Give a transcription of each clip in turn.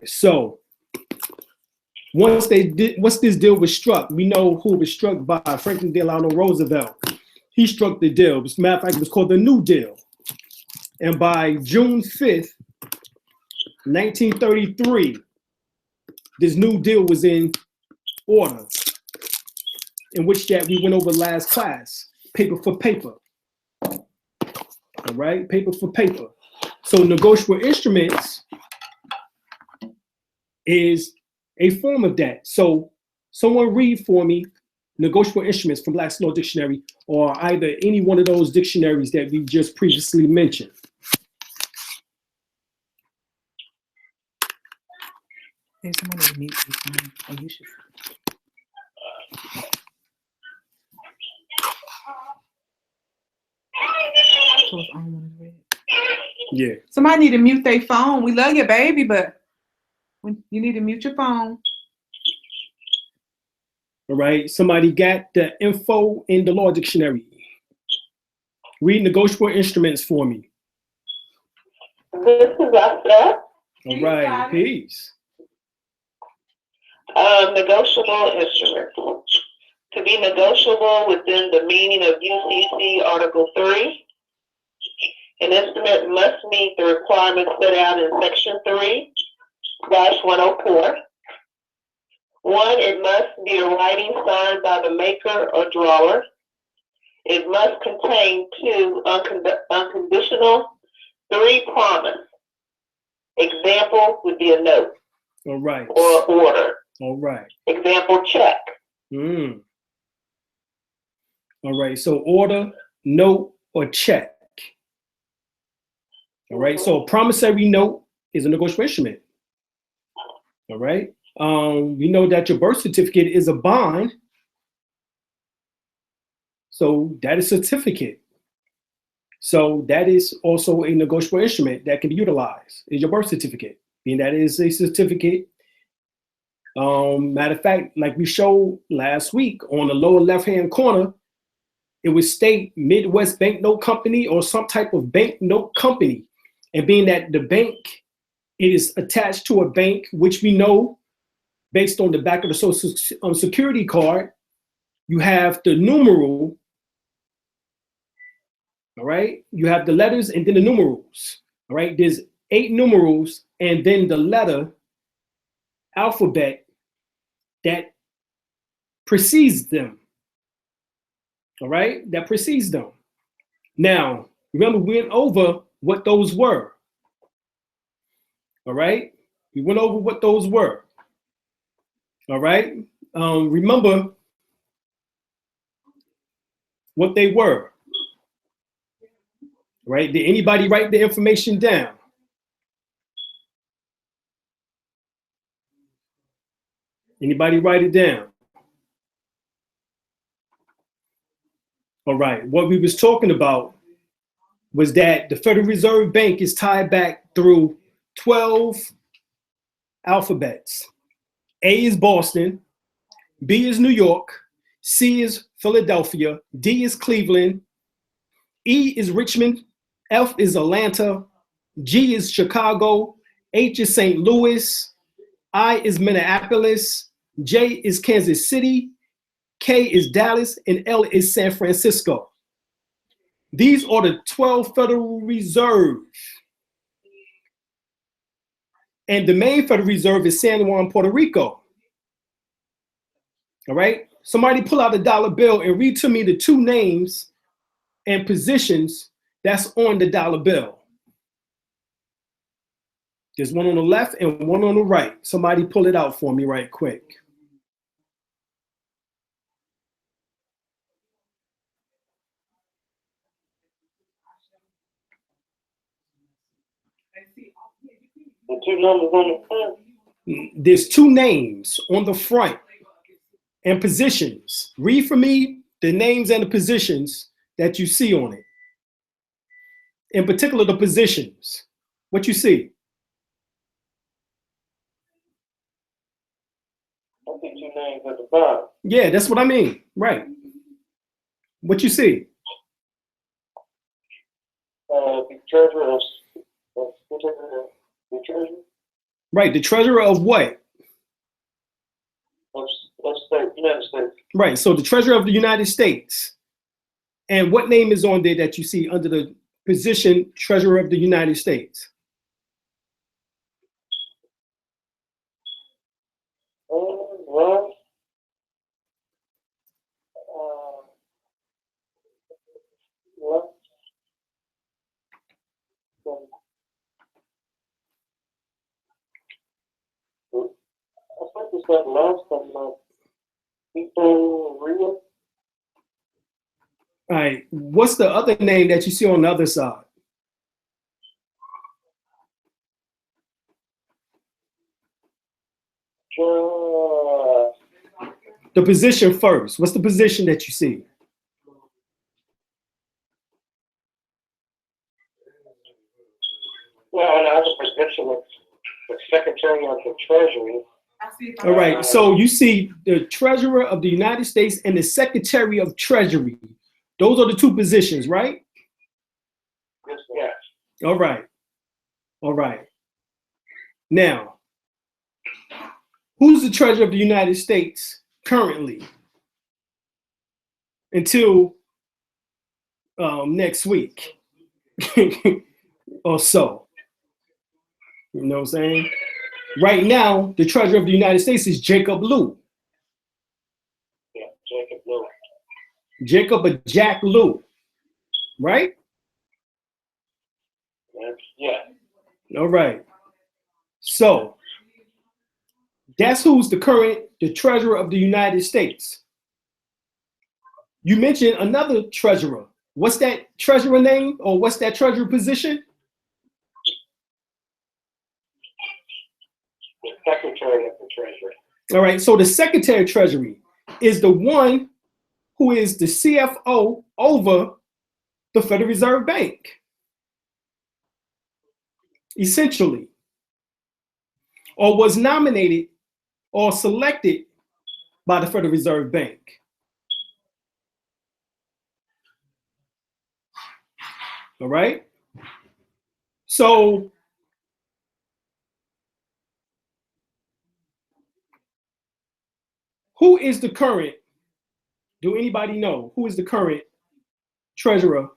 So once this deal was struck, we know who it was struck by. Franklin Delano Roosevelt. He struck the deal. As a matter of fact, it was called the New Deal. And by June 5th, 1933, this New Deal was in order, in which that we went over last class, paper for paper. All right, paper for paper. So negotiable instruments is a form of that. So someone read for me negotiable instruments from Black's Law Dictionary, or either any one of those dictionaries that we just previously mentioned. There's someone to mute you. Oh, you should. So it's on when it's read. Yeah. Somebody need to mute their phone. We love you, baby, but you need to mute your phone. All right. Somebody got the info in the law dictionary. Read negotiable instruments for me. This is Asta. All right. Peace. Negotiable instrument. To be negotiable within the meaning of UCC Article 3, an instrument must meet the requirements set out in Section 3/104. 1, it must be a writing signed by the maker or drawer. It must contain 2, unconditional, 3, promise. Example would be a note. All right. Or order. All right. Example, check. All right. So order, note, or check. All right. So a promissory note is a negotiable instrument. All right. We know that your birth certificate is a bond. So that is a certificate. So that is also a negotiable instrument that can be utilized, is your birth certificate, being that is a certificate. Matter of fact, like we showed last week on the lower left-hand corner, it would state Midwest Banknote Company or some type of banknote company. And being that the bank, it is attached to a bank, which we know based on the back of the Social Security card, you have the numeral, all right? You have the letters and then the numerals, all right? There's 8 numerals and then the letter alphabet that precedes them, all right? That precedes them. Now, remember, we went over what those were, all right? We went over what those were, all right? Remember what they were, right? Did anybody write the information down? Anybody write it down? All right, what we was talking about was that the Federal Reserve Bank is tied back through 12 alphabets. A is Boston, B is New York, C is Philadelphia, D is Cleveland, E is Richmond, F is Atlanta, G is Chicago, H is St. Louis, I is Minneapolis, J is Kansas City, K is Dallas, and L is San Francisco. These are the 12 Federal Reserve. And the main Federal Reserve is San Juan, Puerto Rico. All right? Somebody pull out a dollar bill and read to me the 2 names and positions that's on the dollar bill. There's one on the left and one on the right. Somebody pull it out for me right quick. The 2 numbers on the front. There's 2 names on the front and positions. Read for me the names and the positions that you see on it. In particular, the positions. What you see? I see 2 names at the bottom. Yeah, that's what I mean. Right. What you see? The treasurer of the treasurer. Right, the treasurer of what? Let's say United States. Right, so the treasurer of the United States. And what name is on there that you see under the position treasurer of the United States? Well, I think it's that last time, people real. All right, what's the other name that you see on the other side? The position first. What's the position that you see? Well, and I was position with the Secretary of the Treasury. All right, so you see the treasurer of the United States and the secretary of treasury. Those are the two positions, right? Yes. All right. All right. Now, who's the treasurer of the United States currently until next week or so? You know what I'm saying? Right now, the treasurer of the United States is Jacob Lew. Yeah, Jacob Lew. Jacob or Jack Lew, right? Yeah. All right. So that's who's the treasurer of the United States. You mentioned another treasurer. What's that treasurer name or what's that treasurer position? The Secretary of the Treasury. All right. So the secretary of treasury is the one who is the CFO over the Federal Reserve Bank. Essentially, or was nominated or selected by the Federal Reserve Bank. All right. So who is the current, do anybody know who is the current treasurer,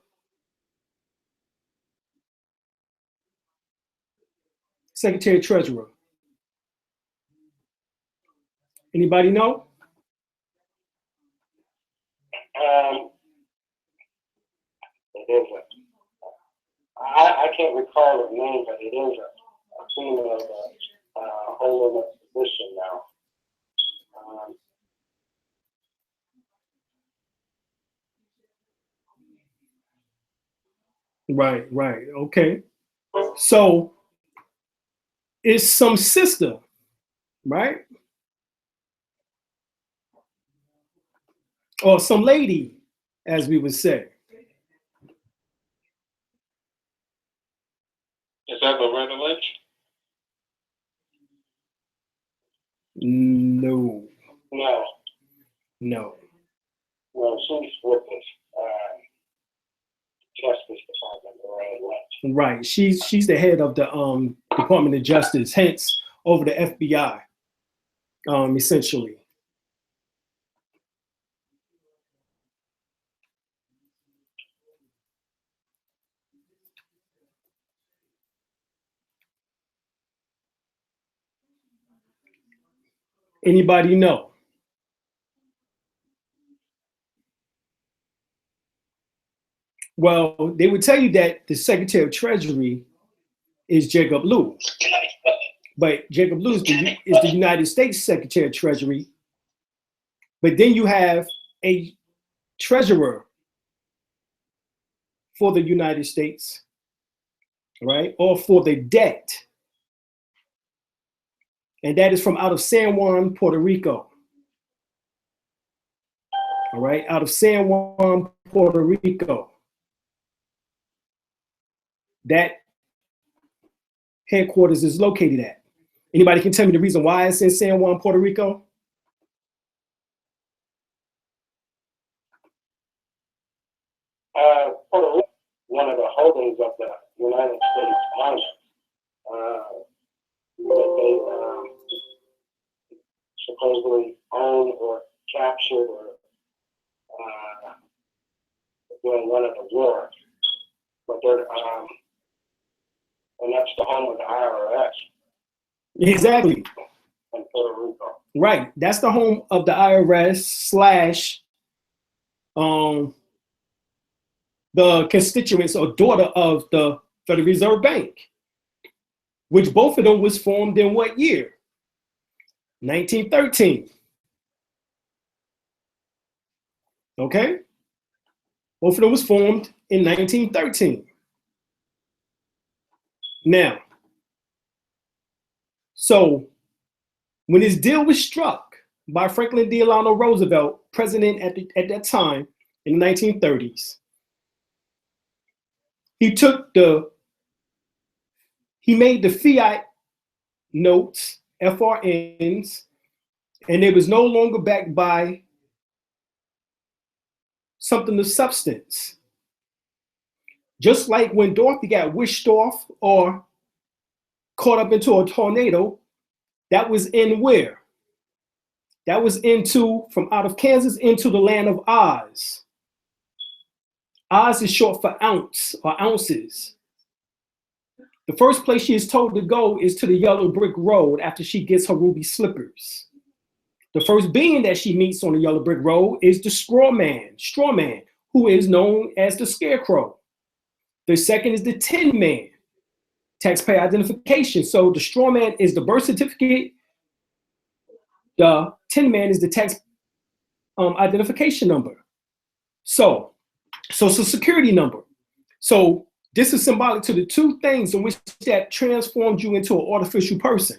secretary treasurer? Anybody know? It is I can't recall the name, but it is a female holding a position now. Right. Okay. So it's some sister, right? Or some lady, as we would say. Is that Loretta Lynch? No. No, she's with this Justice Department, Loretta Lynch. Right. She's the head of the Department of Justice, hence over the FBI, essentially. Anybody know? Well, they would tell you that the Secretary of Treasury is Jacob Lew, but Jacob Lew is the United States Secretary of Treasury. But then you have a treasurer for the United States, right? Or for the debt. And that is from out of San Juan, Puerto Rico. All right, out of San Juan, Puerto Rico. That headquarters is located at. Anybody can tell me the reason why it's in San Juan, Puerto Rico? Puerto Rico, one of the holdings of the United States Army. that they supposedly owned or captured or during one of the wars. But they're and that's the home of the IRS Exactly. in Puerto Rico. Right. That's the home of the IRS slash the constituents or daughter of the Federal Reserve Bank, which both of them was formed in what year? 1913. Okay? Both of them was formed in 1913. Now, so when this deal was struck by Franklin Delano Roosevelt, president at that time in the 1930s, he made the fiat notes, FRNs, and it was no longer backed by something of substance. Just like when Dorothy got wished off or caught up into a tornado, that was in where? That was into, from out of Kansas into the land of Oz. Oz is short for ounce or ounces. The first place she is told to go is to the yellow brick road after she gets her ruby slippers. The first being that she meets on the yellow brick road is the straw man, who is known as the scarecrow. The second is the tin man, taxpayer identification. So the straw man is the birth certificate. The tin man is the tax identification number. So social security number. So this is symbolic to the two things in which that transformed you into an artificial person.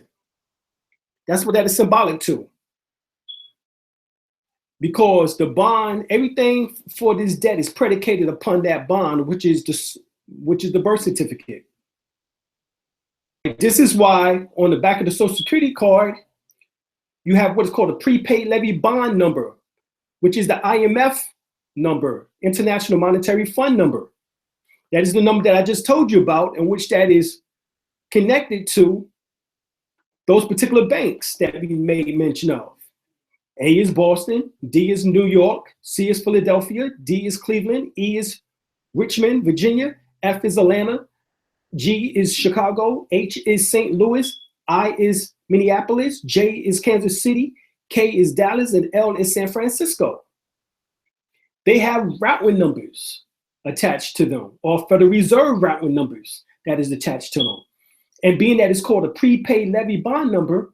That's what that is symbolic to. Because the bond, everything for this debt is predicated upon that bond, which is the birth certificate. This is why on the back of the Social Security card, you have what is called a prepaid levy bond number, which is the IMF number, International Monetary Fund number. That is the number that I just told you about, in which that is connected to those particular banks that we made mention of. A is Boston, D is New York, C is Philadelphia, D is Cleveland, E is Richmond, Virginia, F is Atlanta, G is Chicago, H is St. Louis, I is Minneapolis, J is Kansas City, K is Dallas, and L is San Francisco. They have routing numbers attached to them, or Federal Reserve routing numbers that is attached to them. And being that it's called a prepaid levy bond number,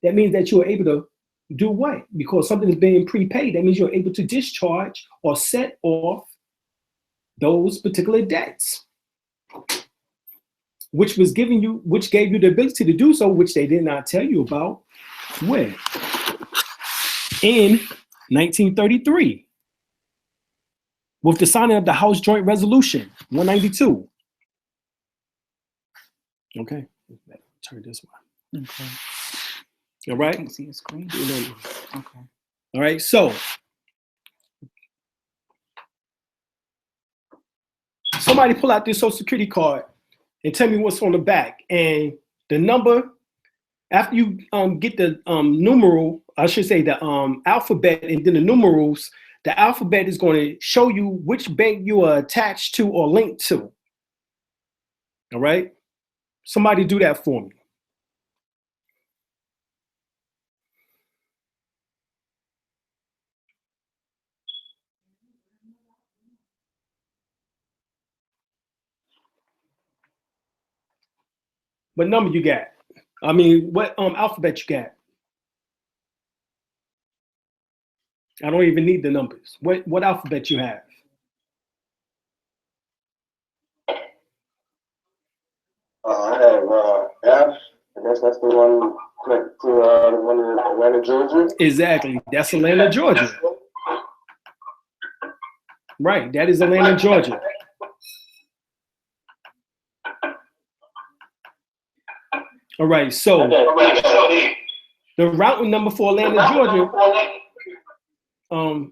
that means that you are able to do what? Because something is being prepaid, that means you're able to discharge or set off those particular debts, which gave you the ability to do so, which they did not tell you about when? In 1933, with the signing of the House Joint Resolution 192. Okay, turn this one. Okay. All right. I can't see the screen. Okay. All right. So somebody pull out this Social Security card and tell me what's on the back. And the number, after you get the numeral, I should say the alphabet and then the numerals, the alphabet is going to show you which bank you are attached to or linked to. All right. Somebody do that for me. What number you got? I mean, what alphabet you got? I don't even need the numbers. What alphabet you have? I have F, I guess that's the one connected to the one in Atlanta, Georgia. Exactly. That's Atlanta, Georgia. Right. That is Atlanta, Georgia. All right. So the routing number for Atlanta, Georgia. Hold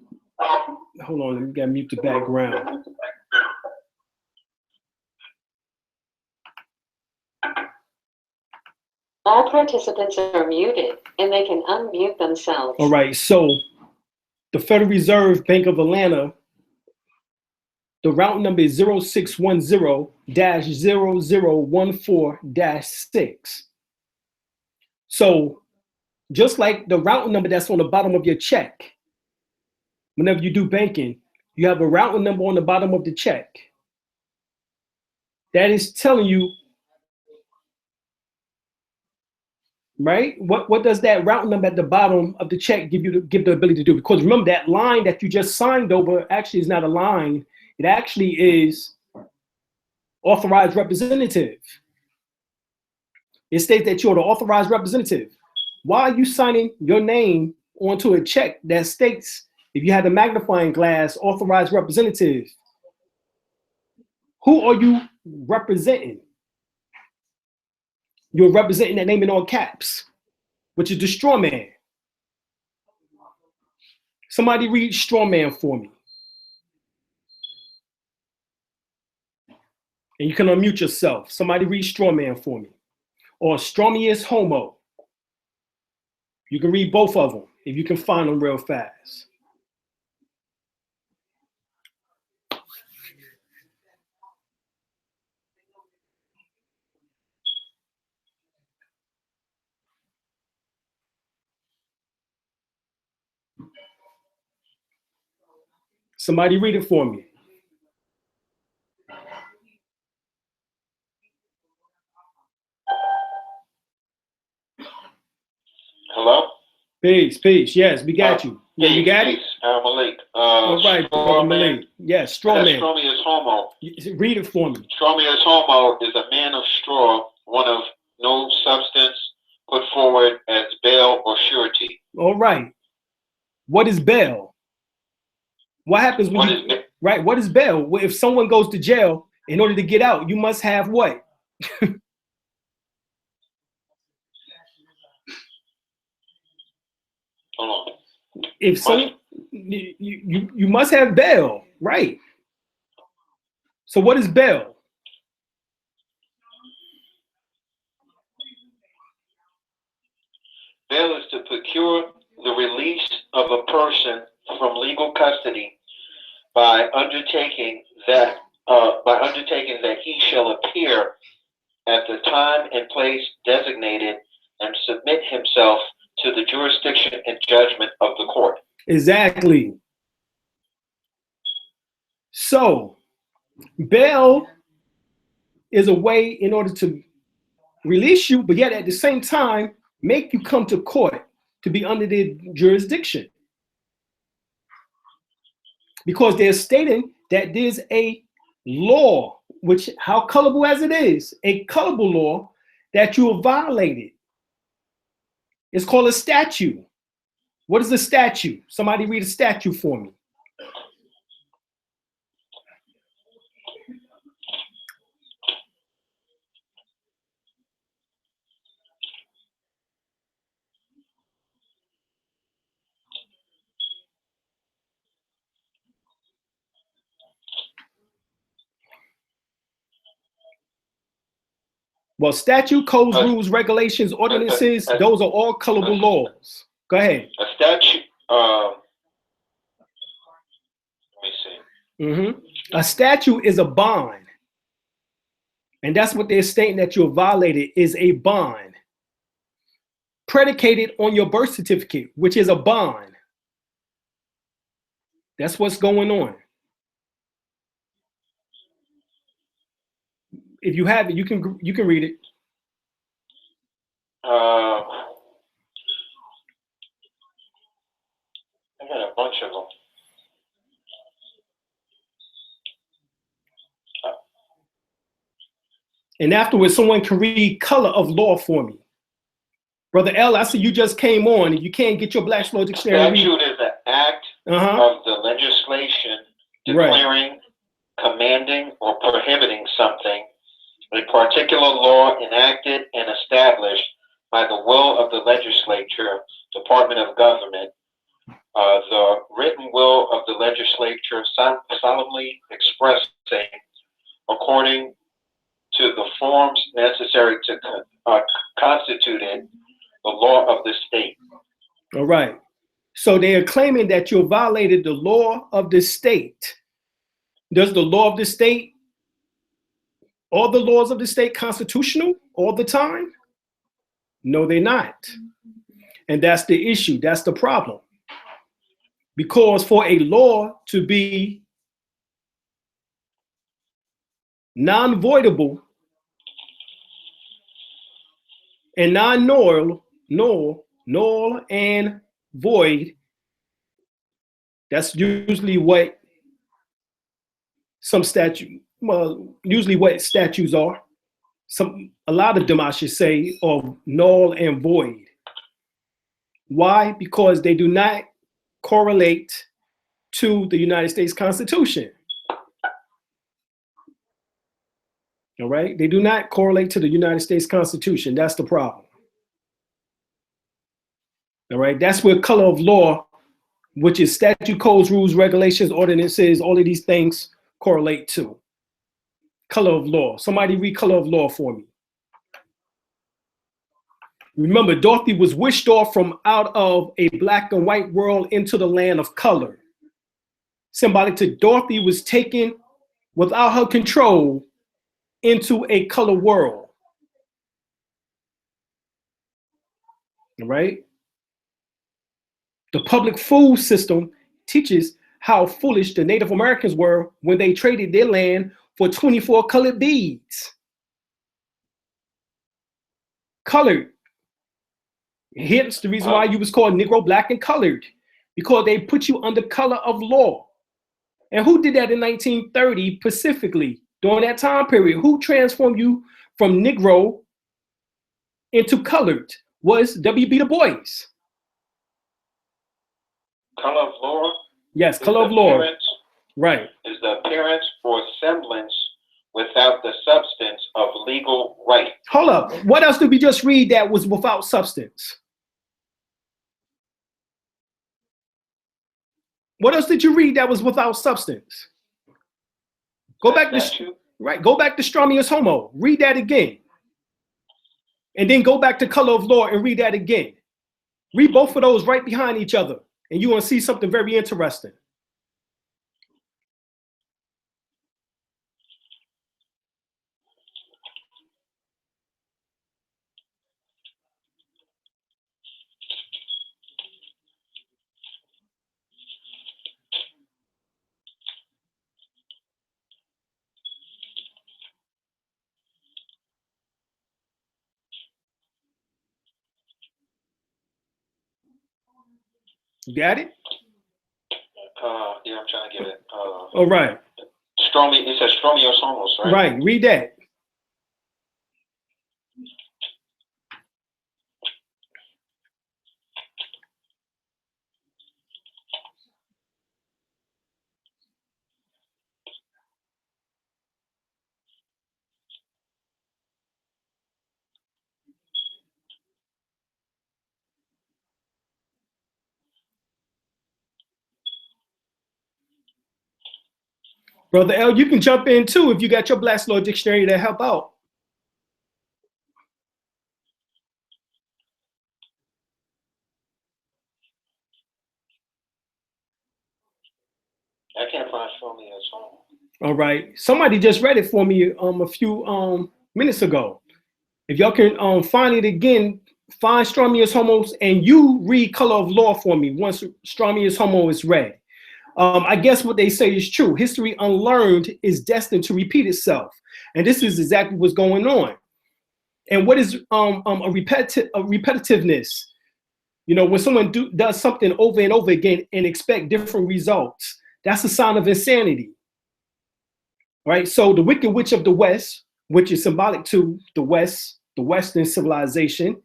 on. We got to mute the background. All participants are muted and they can unmute themselves. All right, so the Federal Reserve Bank of Atlanta, the route number is 0610-0014-6. So just like the route number that's on the bottom of your check, whenever you do banking, you have a route number on the bottom of the check. That is telling you, right? What does that route number at the bottom of the check give the ability to do? Because remember, that line that you just signed over actually is not a line. It actually is authorized representative. It states that you're the authorized representative. Why are you signing your name onto a check that states, if you had a magnifying glass, authorized representative? Who are you representing? You're representing that name in all caps, which is the straw man. Somebody read straw man for me. And you can unmute yourself. Somebody read straw man for me. Or strawmius homo. You can read both of them if you can find them real fast. Somebody read it for me. Hello? Peace. Yes, we got you. Yeah, you got it? Malik. All right, brother Malik. Yes, straw man. Strawmius homo. Read it for me. Strawmius homo is a man of straw, one of no substance, put forward as bail or surety. All right. What is bail? What happens when right? What is bail? Well, if someone goes to jail, in order to get out, you must have what? Hold on. If someone, you must have bail, right? So what is bail? Bail is to procure the release of a person from legal custody by undertaking that he shall appear at the time and place designated and submit himself to the jurisdiction and judgment of the court. Exactly. So bail is a way in order to release you, but yet at the same time make you come to court to be under their jurisdiction. Because they're stating that there's a law, which, how colorable as it is, a colorable law that you have violated. It's called a statute. What is a statute? Somebody read a statute for me. Well, statute, codes, rules, regulations, ordinances, those are all colorable laws. Go ahead. A statute, let me see. A statute is a bond. And that's what they're stating that you violated is a bond. Predicated on your birth certificate, which is a bond. That's what's going on. If you have it, you can read it. I got a bunch of them. And afterwards, someone can read color of law for me. Brother L, I see you just came on. If you can't get your Black's Law Dictionary. Statute is an act of the legislation declaring, commanding, or prohibiting something. A particular law enacted and established by the will of the legislature, department of government, the written will of the legislature solemnly expressing, according to the forms necessary to constituted the law of the state. All right. So they are claiming that you violated the law of the state. Does the law of the state, all the laws of the state, constitutional all the time? No, they're not. And that's the issue. That's the problem. Because for a law to be non-voidable and non-null, null and void, that's usually what some statute, well, usually what statutes are. A lot of them, I should say, are null and void. Why? Because they do not correlate to the United States Constitution. All right? They do not correlate to the United States Constitution. That's the problem. All right? That's where color of law, which is statute, codes, rules, regulations, ordinances, all of these things correlate to. Color of law. Somebody read color of law for me. Remember, Dorothy was wished off from out of a black and white world into the land of color. Symbolic to Dorothy was taken without her control into a color world. All right? The public food system teaches how foolish the Native Americans were when they traded their land for 24 colored beads. Colored. Hence the reason why you was called Negro, black, and colored, because they put you under color of law. And who did that in 1930 specifically? During that time period, who transformed you from Negro into colored? Was W.B. Du Bois. Color of law? Yes, color of law. Right. Is the appearance or semblance without the substance of legal right. Hold up. What else did we just read that was without substance? What else did you read that was without substance? Go back to right. Go back to Stromius Homo. Read that again. And then go back to Color of Law and read that again. Read both of those right behind each other, and you're going to see something very interesting. You got it? Yeah, I'm trying to get it. All right. It says Stromius Homos, right? Right, read that. Brother L, you can jump in too if you got your Black's Law Dictionary to help out. I can't find Stromius Homos. All right. Somebody just read it for me a few minutes ago. If y'all can find it again, find Stromius Homos and you read Color of Law for me once Stromius Homo is read. I guess what they say is true. History unlearned is destined to repeat itself. And this is exactly what's going on. And what is a repetitiveness? You know, when someone does something over and over again and expect different results, that's a sign of insanity. Right? So the Wicked Witch of the West, which is symbolic to the West, the Western civilization,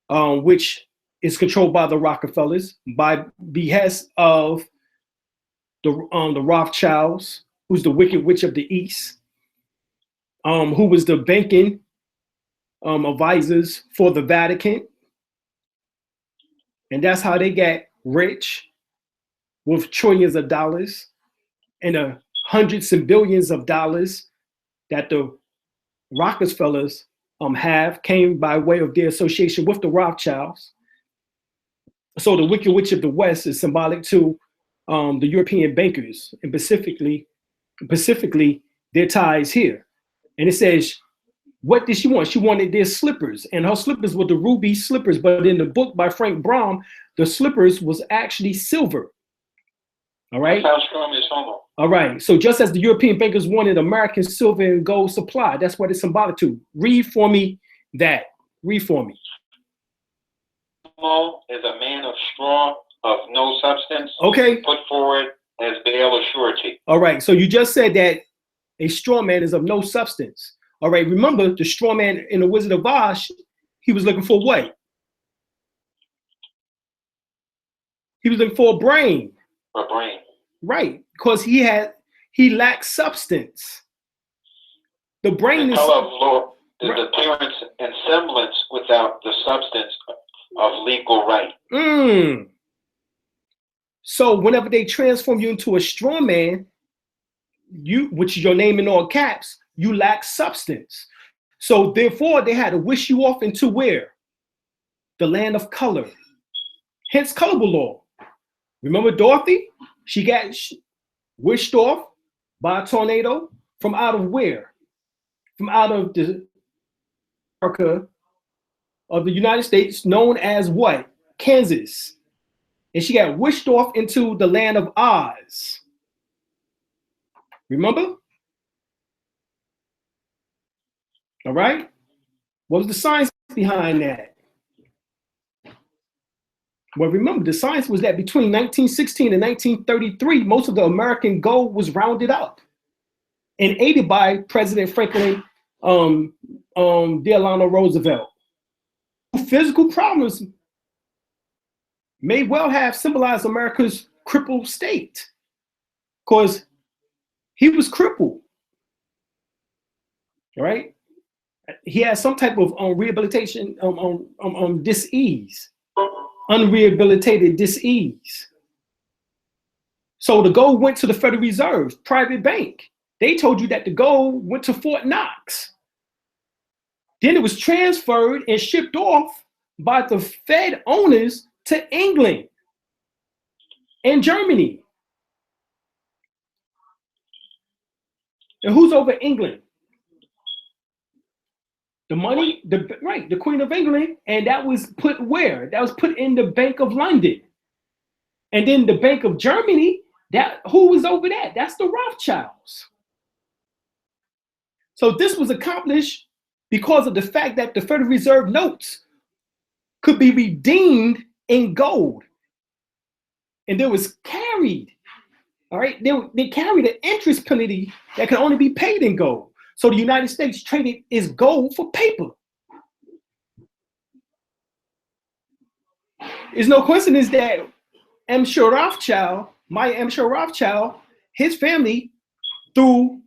which is controlled by the Rockefellers, by behest of the Rothschilds, who's the Wicked Witch of the East, who was the banking advisors for the Vatican. And that's how they got rich with trillions of dollars and hundreds and billions of dollars that the Rockefellers have came by way of their association with the Rothschilds. So the Wicked Witch of the West is symbolic to the European bankers, and specifically their ties here. And it says, what did she want? She wanted their slippers, and her slippers were the ruby slippers. But in the book by Frank Braun, the slippers was actually silver. All right. That's how strong is homo. All right. So just as the European bankers wanted American silver and gold supply, that's what it's symbolic to. Read for me that. Read for me. Homo is a man of straw, of no substance. Okay. Put forward as bail or surety. All right. So you just said that a straw man is of no substance. All right. Remember, the straw man in the Wizard of Oz, he was looking for what? He was looking for a brain. A brain. Right, because he lacks substance. The brain the is color of law, the right. appearance and semblance without the substance of legal right. So whenever they transform you into a straw man, which is your name in all caps, you lack substance. So therefore, they had to wish you off into where? The land of color. Hence, colorable law. Remember Dorothy? She got wished off by a tornado from out of where? From out of the America of the United States, known as what? Kansas. And she got wished off into the land of Oz. Remember? All right. What was the science behind that? Well, remember, the science was that between 1916 and 1933, most of the American gold was rounded up and aided by President Franklin Delano Roosevelt. Physical problems may well have symbolized America's crippled state, because he was crippled, all right? He had some type of rehabilitation dis-ease. Unrehabilitated dis-ease. So the gold went to the Federal Reserve, private bank. They told you that the gold went to Fort Knox. Then it was transferred and shipped off by the Fed owners to England and Germany. And who's over England? The money, the Queen of England, and that was put where? That was put in the Bank of London. And then the Bank of Germany, who was over that? That's the Rothschilds. So this was accomplished because of the fact that the Federal Reserve notes could be redeemed in gold. And there was carried, all right? They carried an interest penalty that could only be paid in gold. So the United States traded its gold for paper. It's no coincidence that Maya M. Rothschild, his family, through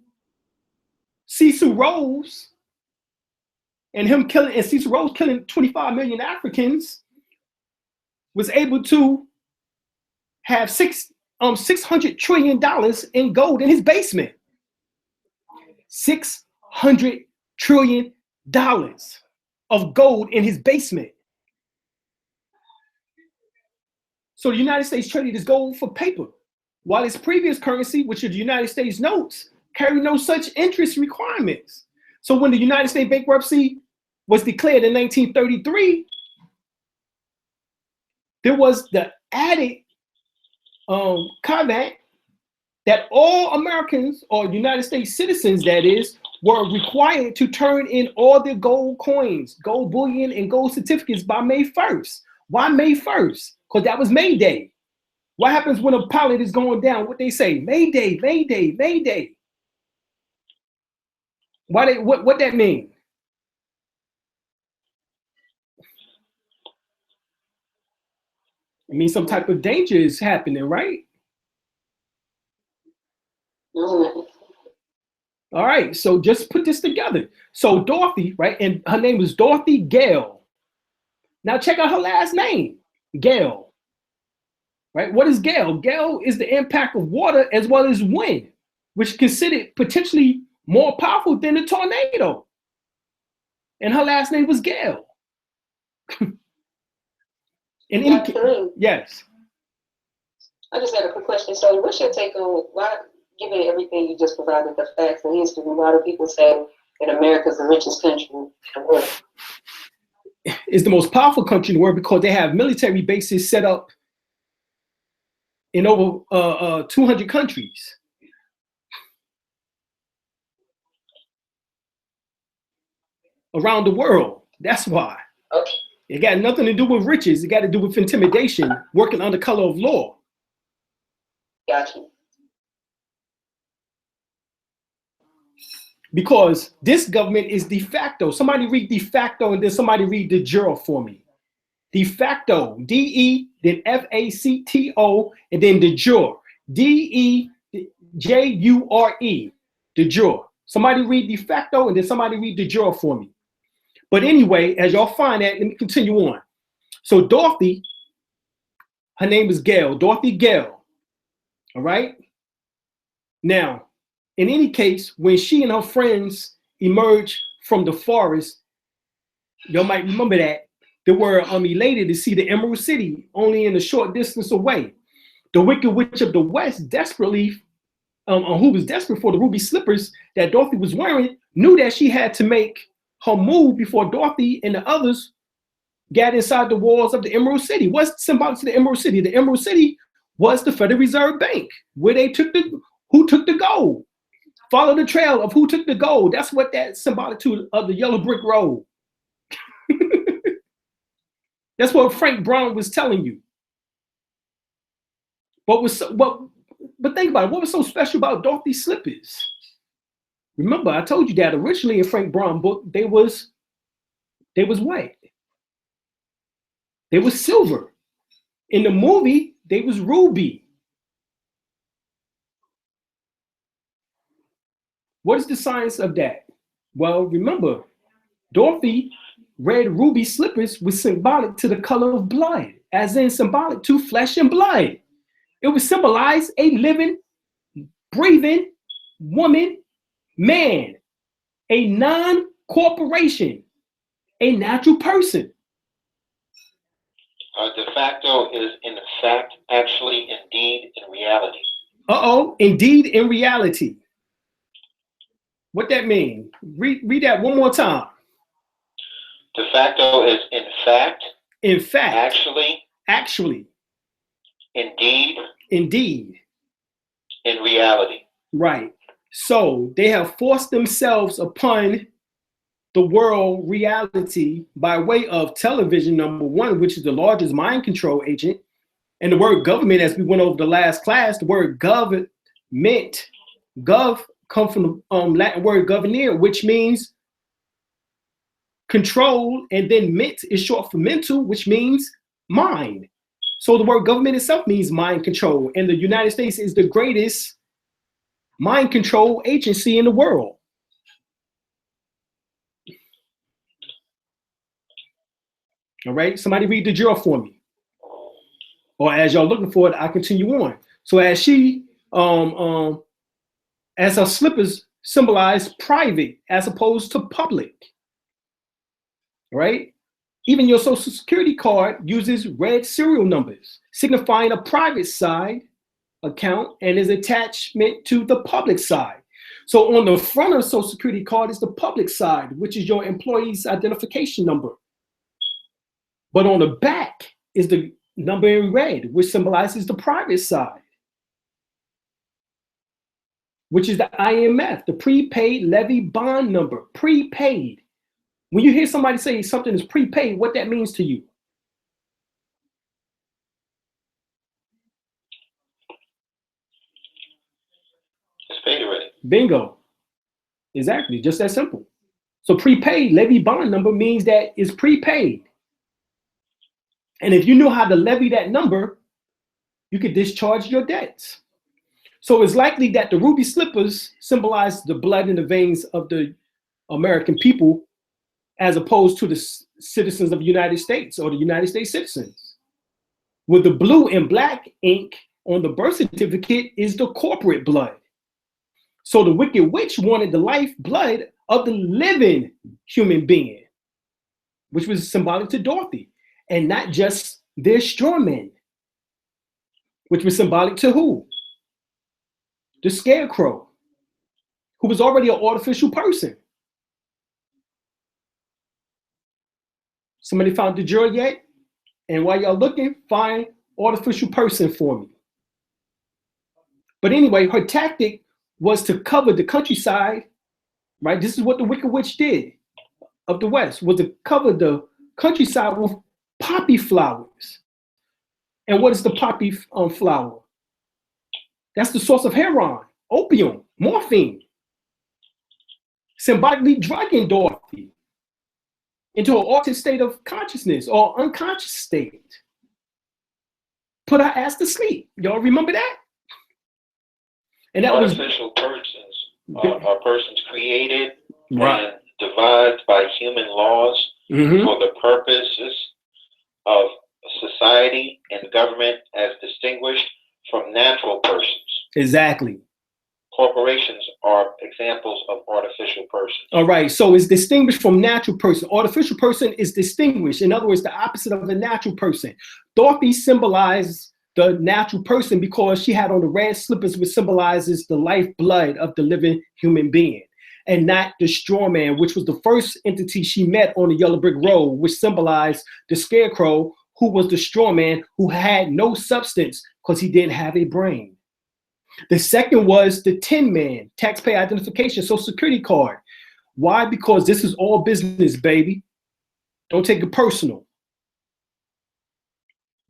Cecil Rhodes, and Cecil Rhodes killing 25 million Africans, was able to have $600 trillion in gold in his basement. $600 trillion of gold in his basement. So the United States traded its gold for paper, while its previous currency, which are the United States notes, carried no such interest requirements. So when the United States bankruptcy was declared in 1933, there was the added caveat that all Americans, or United States citizens that is, were required to turn in all their gold coins, gold bullion, and gold certificates by May 1st. Why May 1st? Because that was May Day. What happens when a pilot is going down? What they say? May Day, May Day, May Day. What that mean? It means some type of danger is happening, right? All right, so just put this together. So Dorothy, right, and her name was Dorothy Gale. Now check out her last name, Gale. Right, what is Gale? Gale is the impact of water as well as wind, which is considered potentially more powerful than a tornado. and her last name was Gale. Yes. I just had a quick question. So what's your take on why, given everything you just provided, the facts and history, why do people say that America's the richest country in the world? It's the most powerful country in the world because they have military bases set up in over 200 countries. Around the world. That's why. Okay. It got nothing to do with riches. It got to do with intimidation, working under color of law. Gotcha. Because this government is de facto. Somebody read de facto and then somebody read de jure for me. De facto, D-E, then F-A-C-T-O, and then de jure. D-E-J-U-R-E, de jure. Somebody read de facto and then somebody read de jure for me. But anyway, as y'all find that, let me continue on. So Dorothy, her name is Gale, Dorothy Gale. All right. Now, in any case, when she and her friends emerged from the forest, y'all might remember that they were elated to see the Emerald City only in a short distance away. The Wicked Witch of the West desperately, who was desperate for the ruby slippers that Dorothy was wearing, knew that she had to make her move before Dorothy and the others got inside the walls of the Emerald City. What's symbolic to the Emerald City? The Emerald City was the Federal Reserve Bank, where they took who took the gold. Follow the trail of who took the gold. That's what that's symbolic to of the yellow brick road. That's what Frank Brown was telling you. But think about it. What was so special about Dorothy's slippers? Remember, I told you that originally in Frank Brown book, they was white. They was silver. In the movie, they was ruby. What is the science of that? Well, remember, Dorothy red ruby slippers was symbolic to the color of blood, as in symbolic to flesh and blood. It would symbolize a living, breathing woman, man, a non-corporation, a natural person. De facto is in fact, actually, indeed, in reality. Indeed, in reality. What that mean? Read that one more time. De facto is in fact. In fact. Actually. Actually. Indeed. Indeed. In reality. Right. So they have forced themselves upon the world reality by way of television, number one, which is the largest mind control agent. And the word government, as we went over the last class, the word government, gov, come from the Latin word governere, which means control, and then ment is short for mental, which means mind. So the word government itself means mind control. And the United States is the greatest mind control agency in the world. All right, somebody read the juror for me. Or as y'all looking for it, I continue on. So as she, as her slippers symbolize private as opposed to public, right? Even your social security card uses red serial numbers, signifying a private side account and is attachment to the public side. So on the front of the social security card is the public side, which is your employee's identification number. But on the back is the number in red, which symbolizes the private side, which is the IMF, the prepaid levy bond number, prepaid. When you hear somebody say something is prepaid, what that means to you? It's paid already. Bingo. Exactly, just that simple. So prepaid levy bond number means that it's prepaid. And if you know how to levy that number, you could discharge your debts. So it's likely that the ruby slippers symbolize the blood in the veins of the American people, as opposed to the citizens of the United States or the United States citizens. With the blue and black ink on the birth certificate is the corporate blood. So the Wicked Witch wanted the life blood of the living human being. which was symbolic to Dorothy, and not just their straw men, which was symbolic to who? The Scarecrow, who was already an artificial person. Somebody found the jewel yet? And while y'all looking, find artificial person for me. But anyway, her tactic was to cover the countryside, right? This is what the Wicked Witch did of the West, was to cover the countryside with poppy flowers. And what is the poppy flower? That's the source of heroin, opium, morphine, symbolically drugging Dorothy into an altered state of consciousness or unconscious state. Put her ass to sleep. Y'all remember that? And that artificial persons are persons created and devised by human laws for the purposes of society and government as distinguished from natural persons. Exactly. Corporations are examples of artificial persons. All right, so it's distinguished from natural person. Artificial person is distinguished. In other words, the opposite of a natural person. Dorothy symbolized the natural person because she had on the red slippers, which symbolizes the lifeblood of the living human being, and not the straw man, which was the first entity she met on the yellow brick road, which symbolized the Scarecrow, who was the straw man who had no substance because he didn't have a brain. The second was the Tin Man, taxpayer identification, social security card. Why? Because this is all business, baby. Don't take it personal.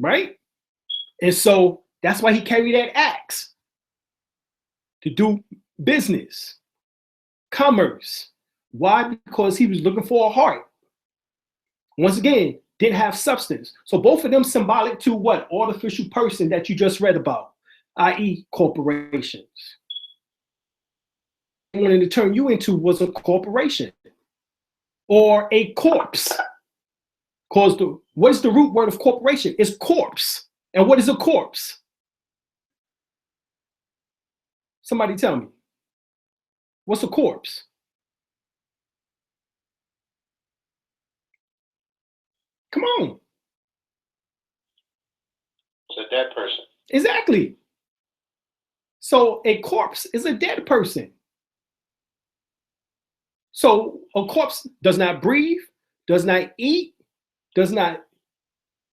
Right? And so that's why he carried that axe, to do business, commerce. Why? Because he was looking for a heart. Once again, didn't have substance. So both of them symbolic to what? Artificial person that you just read about, i.e. corporations. What I wanted to turn you into was a corporation or a corpse. Because what is the root word of corporation? It's corpse. And what is a corpse? Somebody tell me. What's a corpse? Come on. It's a dead person. Exactly. So a corpse is a dead person. So a corpse does not breathe, does not eat, does not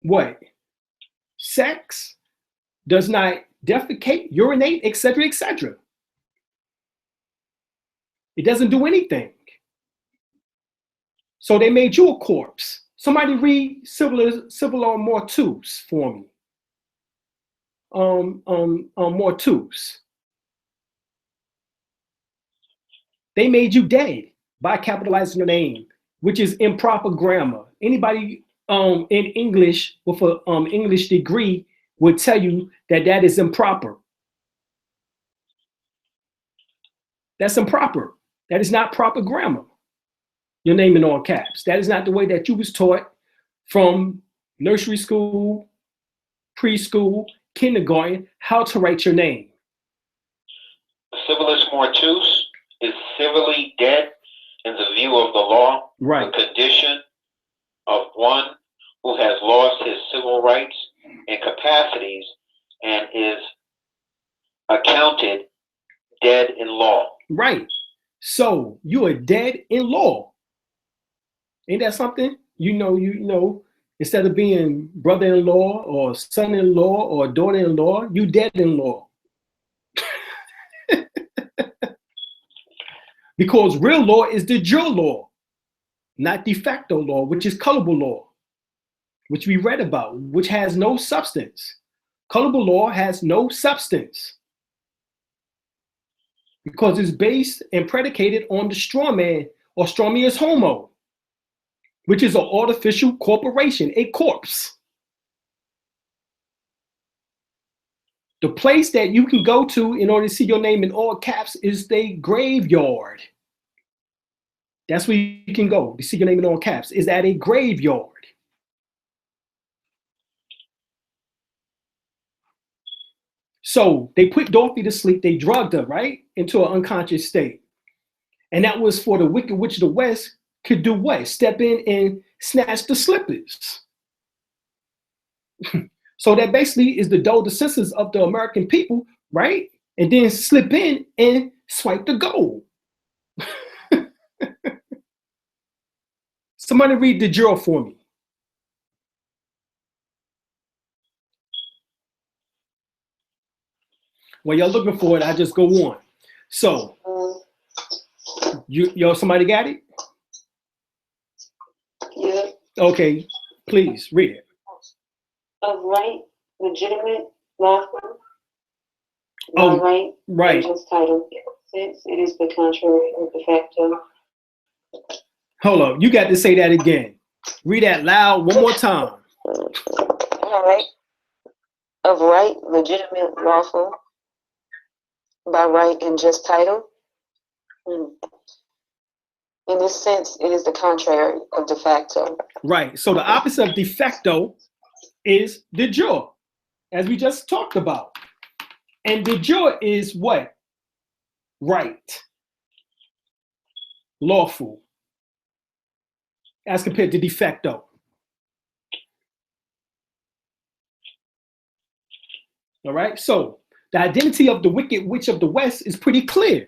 what? Sex, does not defecate, urinate, etc., etc. It doesn't do anything. So they made you a corpse. Somebody read Civil Law Mortuus for me. Mortuus. They made you dead by capitalizing your name, which is improper grammar. Anybody in English with an English degree would tell you that that is improper. That's improper. That is not proper grammar. Your name in all caps. That is not the way that you was taught from nursery school, preschool, kindergarten, how to write your name. Civilis mortuus is civilly dead in the view of the law, right. The condition of one who has lost his civil rights and capacities and is accounted dead in law. Right. So you are dead in law. Ain't that something? You know, instead of being brother-in-law or son-in-law or daughter-in-law, you dead in law. Because real law is the jure law, not de facto law, which is colorable law, which we read about, which has no substance. Colorable law has no substance because it's based and predicated on the straw man or strawman's homo, which is an artificial corporation, a corpse. The place that you can go to in order to see your name in all caps is the graveyard. That's where you can go to see your name in all caps, is at a graveyard. So they put Dorothy to sleep, they drugged her, right, into an unconscious state. And that was for the Wicked Witch of the West could do what? Step in and snatch the slippers. So that basically is the dole the census of the American people, right? And then slip in and swipe the gold. Somebody read the juror for me. When y'all looking for it, I just go on. So, somebody got it? Yeah. Okay, please read it. Of right, legitimate, lawful. Oh, right. Right. Just title. Since it is the contrary of de facto. Hold up, you got to say that again. Read that loud one more time. All right. Of right, legitimate, lawful. By right and just title. In this sense, it is the contrary of de facto. Right. So the opposite of de facto is de jure, as we just talked about. And de jure is what? Right. Lawful. As compared to de facto. All right. So the identity of the Wicked Witch of the West is pretty clear.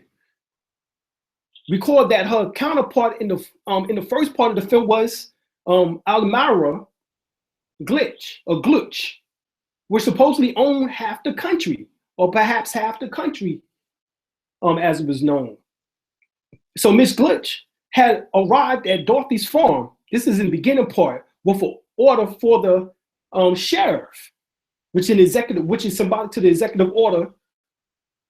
Recall that her counterpart in the first part of the film was Almira Glitch, which supposedly owned half the country, or perhaps half the country, as it was known. So Miss Glitch had arrived at Dorothy's farm. This is in the beginning part with an order for the sheriff, which is symbolic to the executive order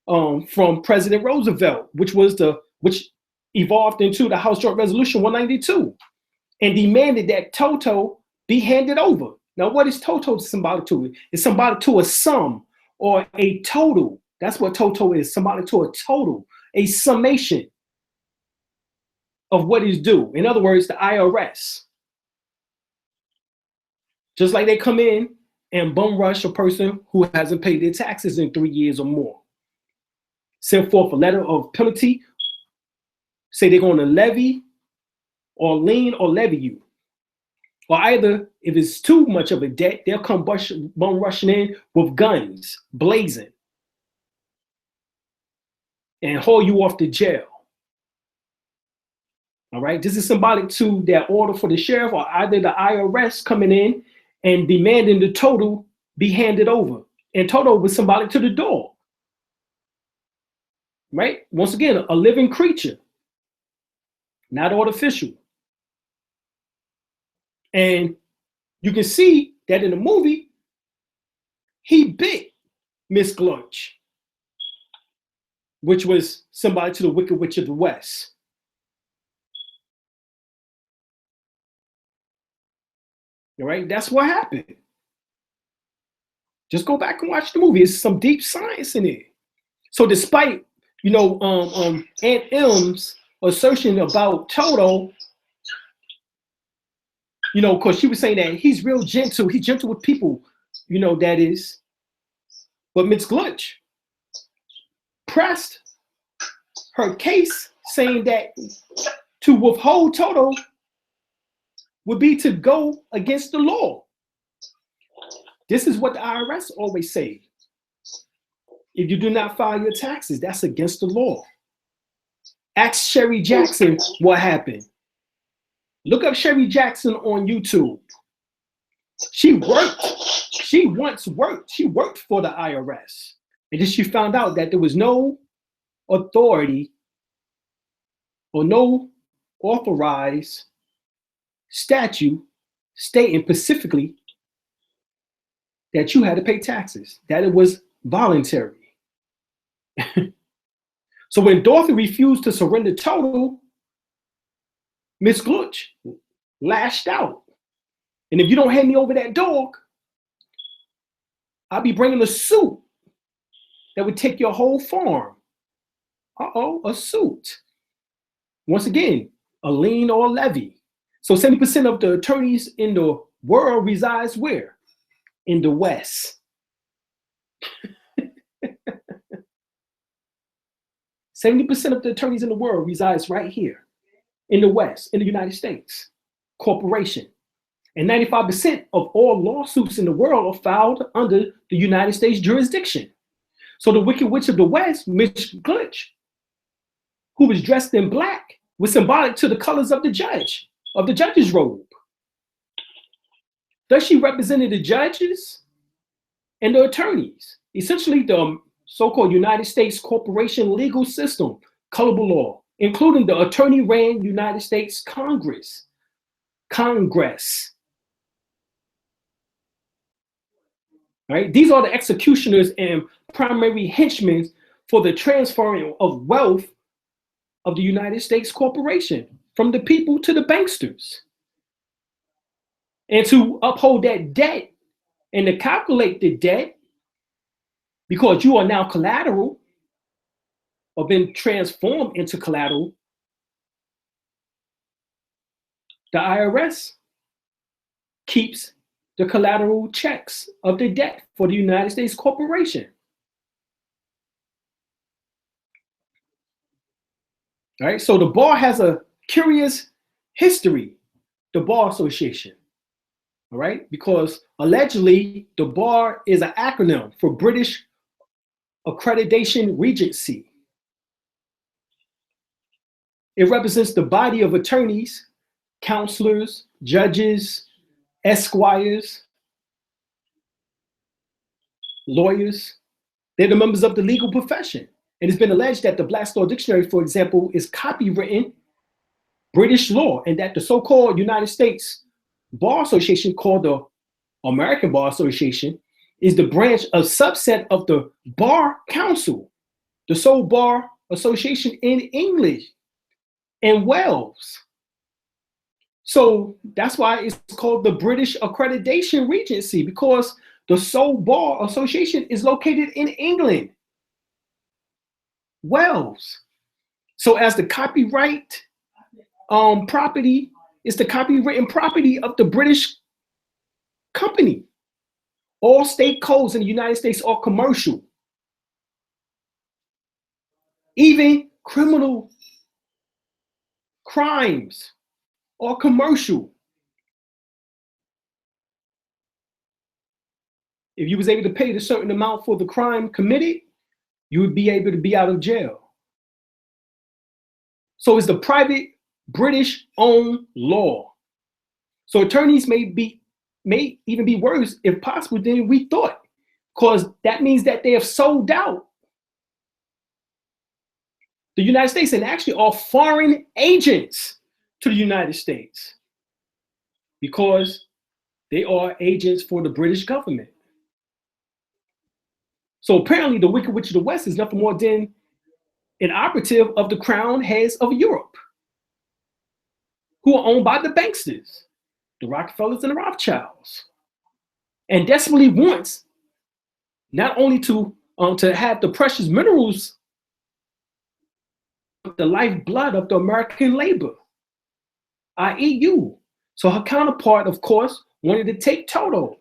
from President Roosevelt, which evolved into the House Joint Resolution 192, and demanded that Toto be handed over. Now, what is Toto symbolic to? It's symbolic to a sum or a total. That's what Toto is, symbolic to a total, a summation of what is due. In other words, the IRS. Just like they come in and bum rush a person who hasn't paid their taxes in 3 years or more. Send forth a letter of penalty, say they're going to levy or lien or levy you. Or either, if it's too much of a debt, they'll come bum rushing in with guns, blazing, and haul you off to jail. All right, this is symbolic to that order for the sheriff or either the IRS coming in and demanding the total be handed over. And total was symbolic to the dog. Right? Once again, a living creature, not artificial. And you can see that in the movie, he bit Miss Glitch, which was symbolic to the Wicked Witch of the West. All right, that's what happened. Just go back and watch the movie. There's some deep science in it. So despite, Aunt M's assertion about Toto, because she was saying that he's real gentle. He's gentle with people, that is. But Miss Glitch pressed her case saying that to withhold Toto would be to go against the law. This is what the IRS always say. If you do not file your taxes, that's against the law. Ask Sherry Jackson what happened. Look up Sherry Jackson on YouTube. She once worked. She worked for the IRS. And then she found out that there was no authority or no authorized statute stating specifically that you had to pay taxes, that it was voluntary. So when Dorothy refused to surrender Toto, Miss Glitch lashed out. And if you don't hand me over that dog, I'll be bringing a suit that would take your whole farm. A suit. Once again, a lien or a levy. So 70% of the attorneys in the world resides where? In the West. 70% of the attorneys in the world resides right here in the West, in the United States. Corporation. And 95% of all lawsuits in the world are filed under the United States jurisdiction. So the Wicked Witch of the West, Miss Glitch, who was dressed in black, was symbolic to the colors of the judge's robe. Thus, she represented the judges and the attorneys, essentially the so-called United States corporation legal system, colorable law, including the attorney-ran United States Congress. Right? These are the executioners and primary henchmen for the transferring of wealth of the United States corporation from the people to the banksters. And to uphold that debt and to calculate the debt, because you are now collateral or been transformed into collateral, the IRS keeps the collateral checks of the debt for the United States corporation. All right, so the bar has a curious history, the Bar Association, all right, because allegedly the bar is an acronym for British Accreditation Regency. It represents the body of attorneys, counselors, judges, esquires, lawyers. They're the members of the legal profession. And it's been alleged that the Black's Law Dictionary, for example, is copywritten British law, and that the so-called United States Bar Association, called the American Bar Association, is the branch, a subset of the Bar Council, the sole bar association in England and Wales. So that's why it's called the British Accreditation Regency, because the sole bar association is located in England, Wales. So as the copyright property, it's the copywritten property of the British company. All state codes in the United States are commercial. Even criminal crimes are commercial. If you was able to pay a certain amount for the crime committed, you would be able to be out of jail. So it's the private British-owned law. So attorneys may even be worse, if possible, than we thought, because that means that they have sold out the United States and actually are foreign agents to the United States, because they are agents for the British government. So apparently the Wicked Witch of the West is nothing more than an operative of the crown heads of Europe, who are owned by the banksters, the Rockefellers and the Rothschilds, and desperately wants not only to have the precious minerals, but the lifeblood of the American labor, i.e. you. So her counterpart, of course, wanted to take toto.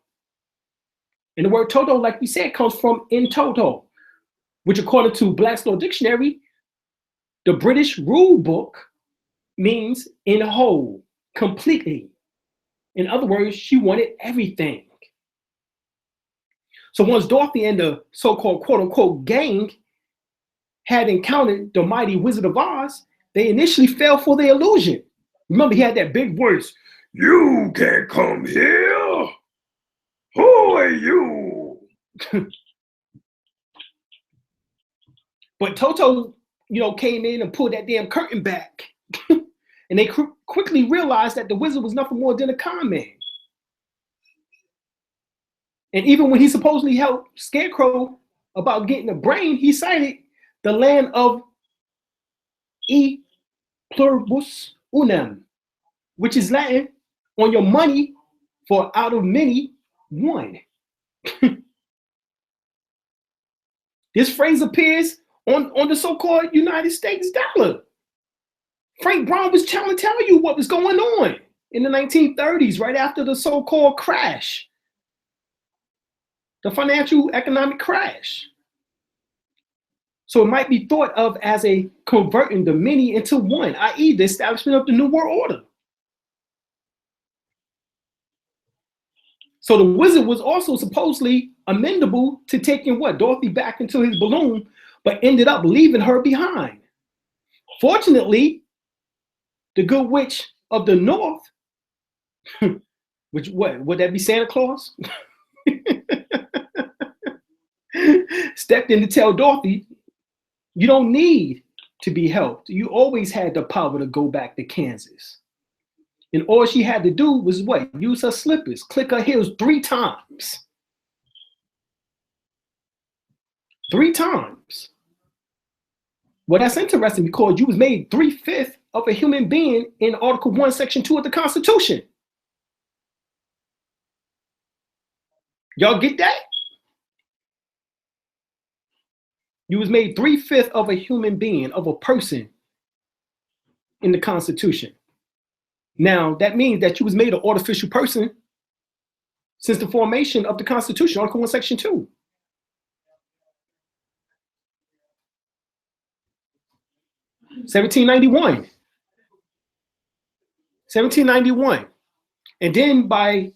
And the word toto, like we said, comes from in toto, which according to Black's Law Dictionary, the British rule book, means in whole, completely. In other words, she wanted everything. So once Dorothy and the so-called quote-unquote gang had encountered the mighty Wizard of Oz, they initially fell for the illusion. Remember, he had that big voice, "You can't come here. Who are you?" But Toto, came in and pulled that damn curtain back. And they quickly realized that the wizard was nothing more than a con man. And even when he supposedly helped Scarecrow about getting a brain, he cited the land of E pluribus unum, which is Latin, on your money for out of many, one. This phrase appears on the so-called United States dollar. Frank Brown was trying to tell you what was going on in the 1930s, right after the so-called crash, the financial economic crash. So it might be thought of as a converting the many into one, i.e. the establishment of the New World Order. So the wizard was also supposedly amenable to taking what? Dorothy back into his balloon, but ended up leaving her behind. Fortunately, the good witch of the north, which what? Would that be Santa Claus? Stepped in to tell Dorothy, you don't need to be helped. You always had the power to go back to Kansas. And all she had to do was what? Use her slippers, click her heels 3 times. 3 times. Well, that's interesting because you was made 3/5 of a human being in Article 1, Section 2 of the Constitution. Y'all get that? You was made 3/5 of a human being, of a person in the Constitution. Now, that means that you was made an artificial person since the formation of the Constitution, Article 1, Section 2. (1791). 1791. And then by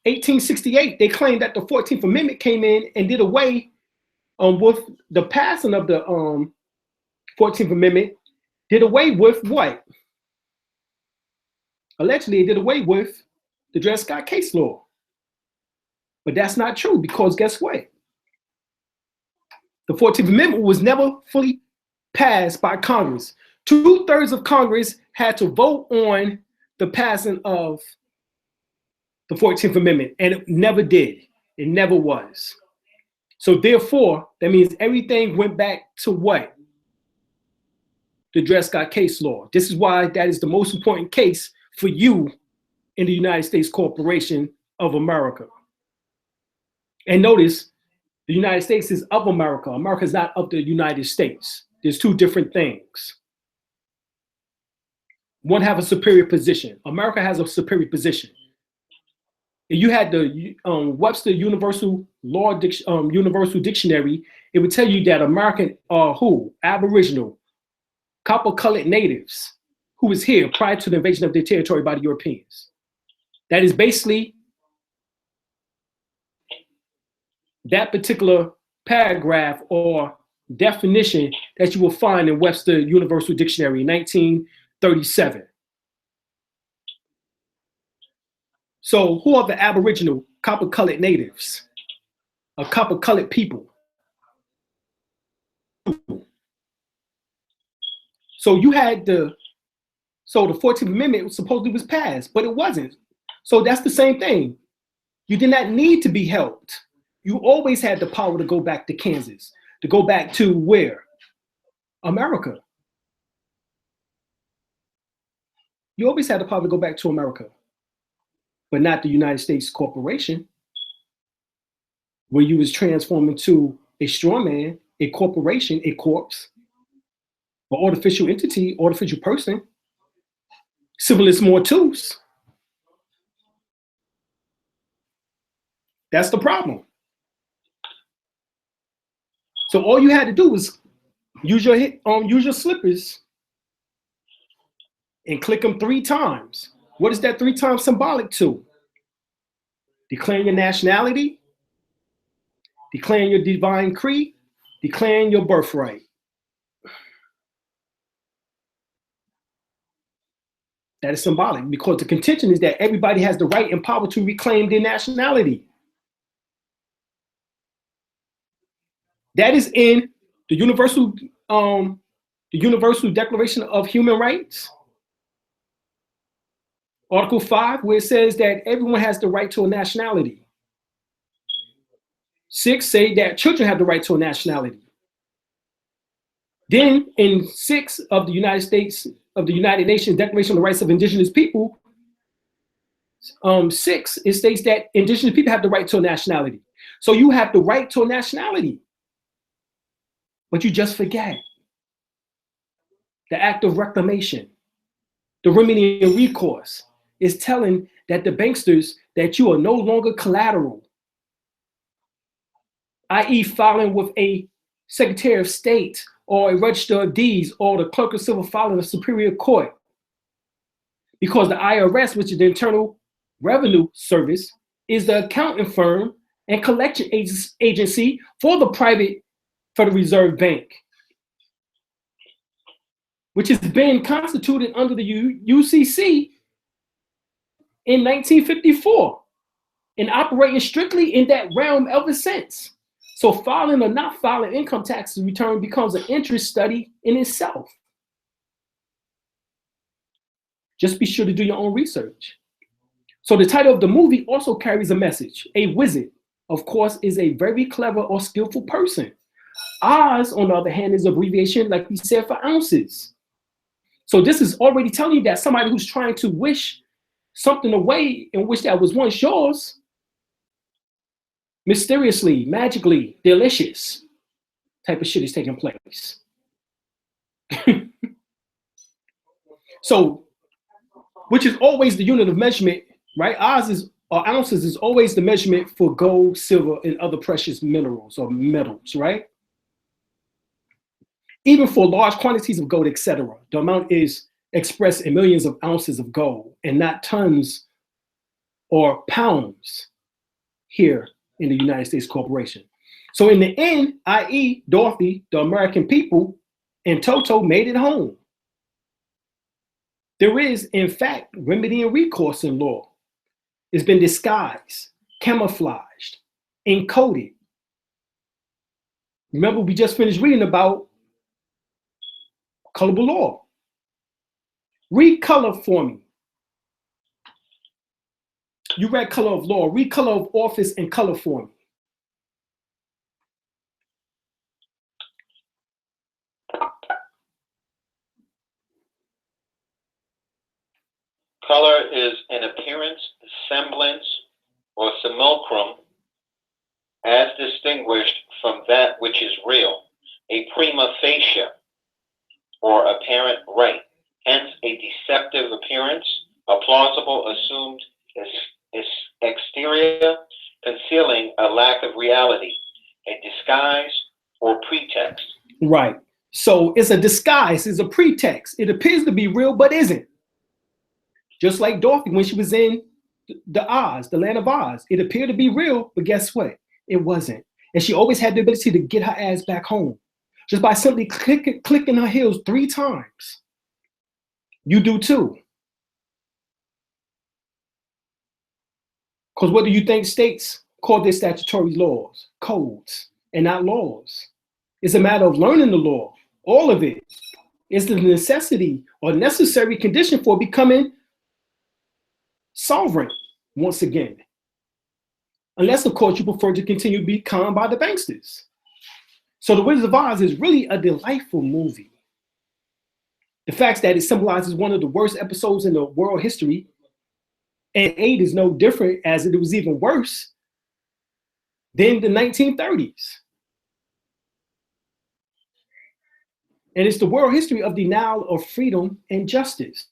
1868, they claimed that the 14th Amendment came in and did away with the passing of the 14th Amendment, did away with what? Allegedly, it did away with the Dred Scott case law. But that's not true because guess what? The 14th Amendment was never fully passed by Congress. 2/3 of Congress had to vote on the passing of the 14th Amendment, and it never did. It never was. So therefore, that means everything went back to what? The Dred Scott case law. This is why that is the most important case for you in the United States Corporation of America. And notice, the United States is of America. America is not of the United States. There's 2 different things. One have a superior position. America has a superior position. If you had the Webster Universal Law Universal Dictionary, it would tell you that American are who? Aboriginal, copper-colored natives who was here prior to the invasion of their territory by the Europeans. That is basically that particular paragraph or definition that you will find in Webster Universal Dictionary, 1937. So who are the Aboriginal copper-colored natives? Or copper-colored people? So you had the 14th Amendment supposedly was passed, but it wasn't. So that's the same thing. You did not need to be helped. You always had the power to go back to Kansas, to go back to where? America. You always had the power to go back to America, but not the United States Corporation, where you was transformed into a straw man, a corporation, a corpse, an artificial entity, artificial person, civilis mortuus. That's the problem. So all you had to do was use your slippers and click them 3 times. What is that 3 times symbolic to? Declaring your nationality, declaring your divine creed, declaring your birthright. That is symbolic because the contention is that everybody has the right and power to reclaim their nationality. That is in the Universal Declaration of Human Rights, Article 5, where it says that everyone has the right to a nationality. 6 say that children have the right to a nationality. Then in 6 of the United Nations Declaration on the Rights of Indigenous People, 6, it states that indigenous people have the right to a nationality. So you have the right to a nationality, but you just forget the act of reclamation, the remedy and recourse is telling that the banksters that you are no longer collateral, i.e. filing with a Secretary of State or a Register of Deeds or the Clerk of Civil Filing of Superior Court. Because the IRS, which is the Internal Revenue Service, is the accounting firm and collection agency for the private Federal Reserve Bank, which has been constituted under the UCC in 1954 and operating strictly in that realm ever since. So filing or not filing income tax return becomes an interest study in itself. Just be sure to do your own research. So the title of the movie also carries a message. A wizard, of course, is a very clever or skillful person. Oz, on the other hand, is abbreviation, like we said, for ounces. So this is already telling you that somebody who's trying to wish something away and wish that was once yours, mysteriously, magically, delicious type of shit is taking place. So, which is always the unit of measurement, right? Ounces is always the measurement for gold, silver, and other precious minerals or metals, right? Even for large quantities of gold, etc., the amount is expressed in millions of ounces of gold and not tons or pounds here in the United States Corporation. So in the end, i.e. Dorothy, the American people, and Toto made it home. There is, in fact, remedy and recourse in law. It's been disguised, camouflaged, encoded. Remember, we just finished reading about colorable law. Read color for me. You read color of law. Read color of office and color for me. Color is an appearance, semblance, or simulacrum as distinguished from that which is real, a prima facie or apparent right, hence a deceptive appearance, a plausible assumed exterior concealing a lack of reality, a disguise or pretext. Right. So it's a disguise, it's a pretext. It appears to be real, but isn't. Just like Dorothy when she was in the Oz, the land of Oz. It appeared to be real, but guess what? It wasn't. And she always had the ability to get her ass back home just by simply clicking her heels 3 times. You do too. Because what do you think states call their statutory laws? Codes, and not laws. It's a matter of learning the law, all of it. It's the necessity or necessary condition for becoming sovereign once again. Unless, of course, you prefer to continue to be conned by the banksters. So The Wizard of Oz is really a delightful movie. The fact that it symbolizes one of the worst episodes in the world history, and 8 is no different, as it was even worse than the 1930s. And it's the world history of denial of freedom and justice.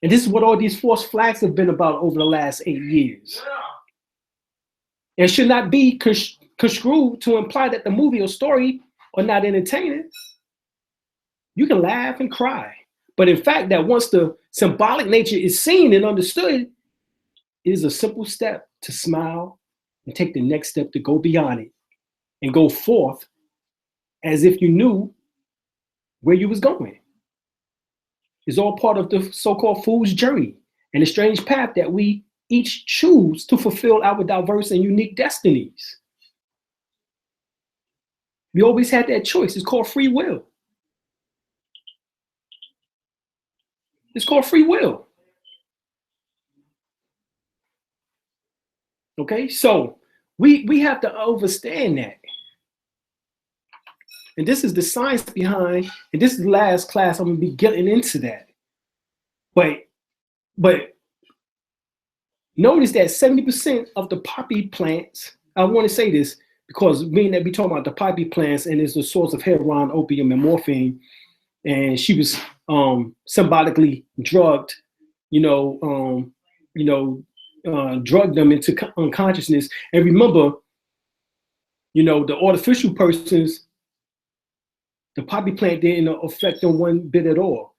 And this is what all these false flags have been about over the last 8 years. And should not be construed to imply that the movie or story are not entertaining. You can laugh and cry. But in fact, that once the symbolic nature is seen and understood, it is a simple step to smile and take the next step to go beyond it and go forth as if you knew where you was going. It's all part of the so-called fool's journey and the strange path that we each choose to fulfill our diverse and unique destinies. We always had that choice. It's called free will. It's called free will. Okay, so we have to understand that. And this is the science behind, and this is the last class I'm gonna be getting into that. But notice that 70% of the poppy plants, I want to say this because being that we talking about the poppy plants and it's the source of heroin, opium, and morphine, and she was symbolically drugged, drugged them into unconsciousness. And remember, the artificial persons, the poppy plant didn't affect them one bit at all.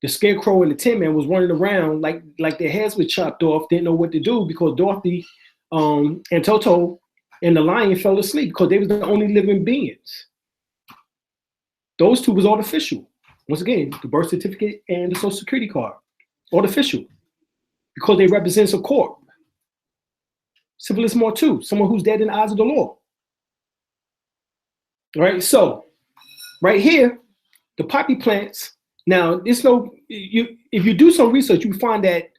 The Scarecrow and the Tin Man was running around like their heads were chopped off, didn't know what to do because Dorothy and Toto and the lion fell asleep because they was the only living beings. Those two was artificial. Once again, the birth certificate and the social security card, artificial, because they represents a court. Civilis more too, someone who's dead in the eyes of the law. All right, so right here, the poppy plants. Now, there's no if you do some research, you find that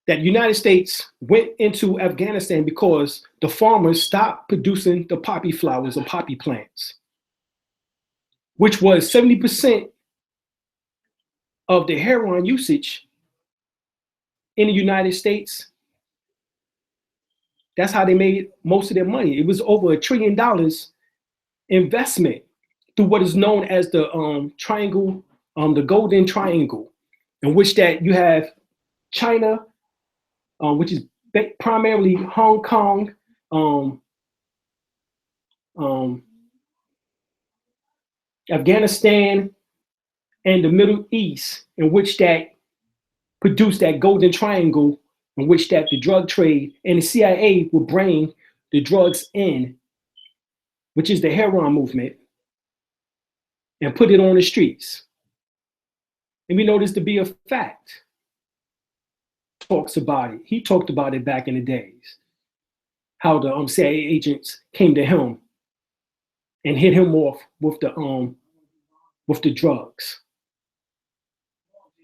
United States went into Afghanistan because the farmers stopped producing the poppy flowers or poppy plants, which was 70% of the heroin usage in the United States. That's how they made most of their money. It was over $1 trillion investment through what is known as the triangle, the Golden Triangle, in which that you have China, which is primarily Hong Kong, Afghanistan, and the Middle East, in which that produced that Golden Triangle, in which that the drug trade and the CIA would bring the drugs in, which is the heroin movement, and put it on the streets. And we know this to be a fact. Talks about it. He talked about it back in the days, how the CIA agents came to him and hit him off with the drugs,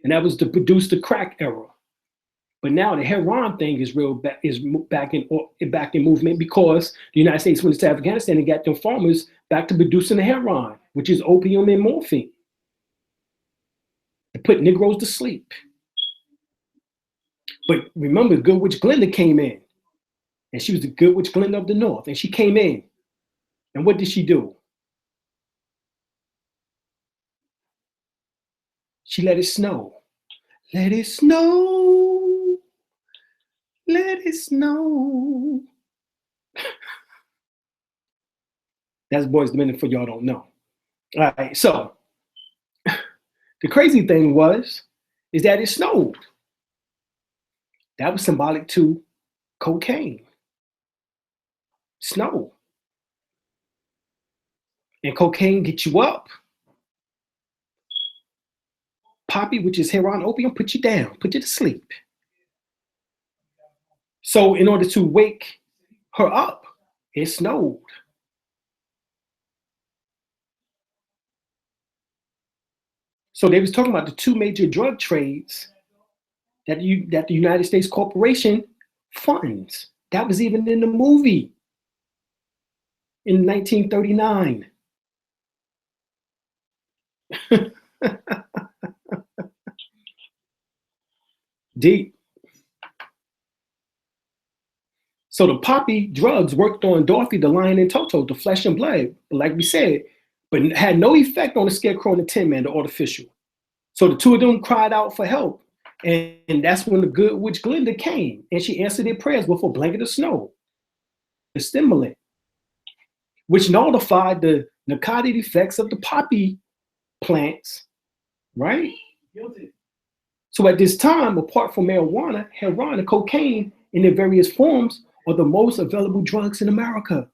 and that was to produce the crack era. But now the heroin thing is back in movement because the United States went to Afghanistan and got them farmers back to producing the heroin, which is opium and morphine, to put Negroes to sleep. But remember, Good Witch Glenda came in, and she was the Good Witch Glenda of the North, and she came in, and what did she do? She let it snow. Let it snow. Let it snow. That's Boys the Minute for y'all don't know. All right, so the crazy thing is that it snowed. That was symbolic to cocaine. Snow. And cocaine gets you up. Poppy, which is heroin, opium, put you down, put you to sleep. So in order to wake her up, it snowed. So they was talking about the two major drug trades that the United States Corporation funds. That was even in the movie in 1939. Deep. So the poppy drugs worked on Dorothy, the lion, and Toto, the flesh and blood, like we said, but had no effect on the Scarecrow and the Tin Man, the artificial. So the two of them cried out for help. And that's when the Good Witch Glenda came, and she answered their prayers with a blanket of snow, the stimulant, which nullified the narcotic effects of the poppy plants, right? So at this time, apart from marijuana, heroin, and cocaine in their various forms are the most available drugs in America.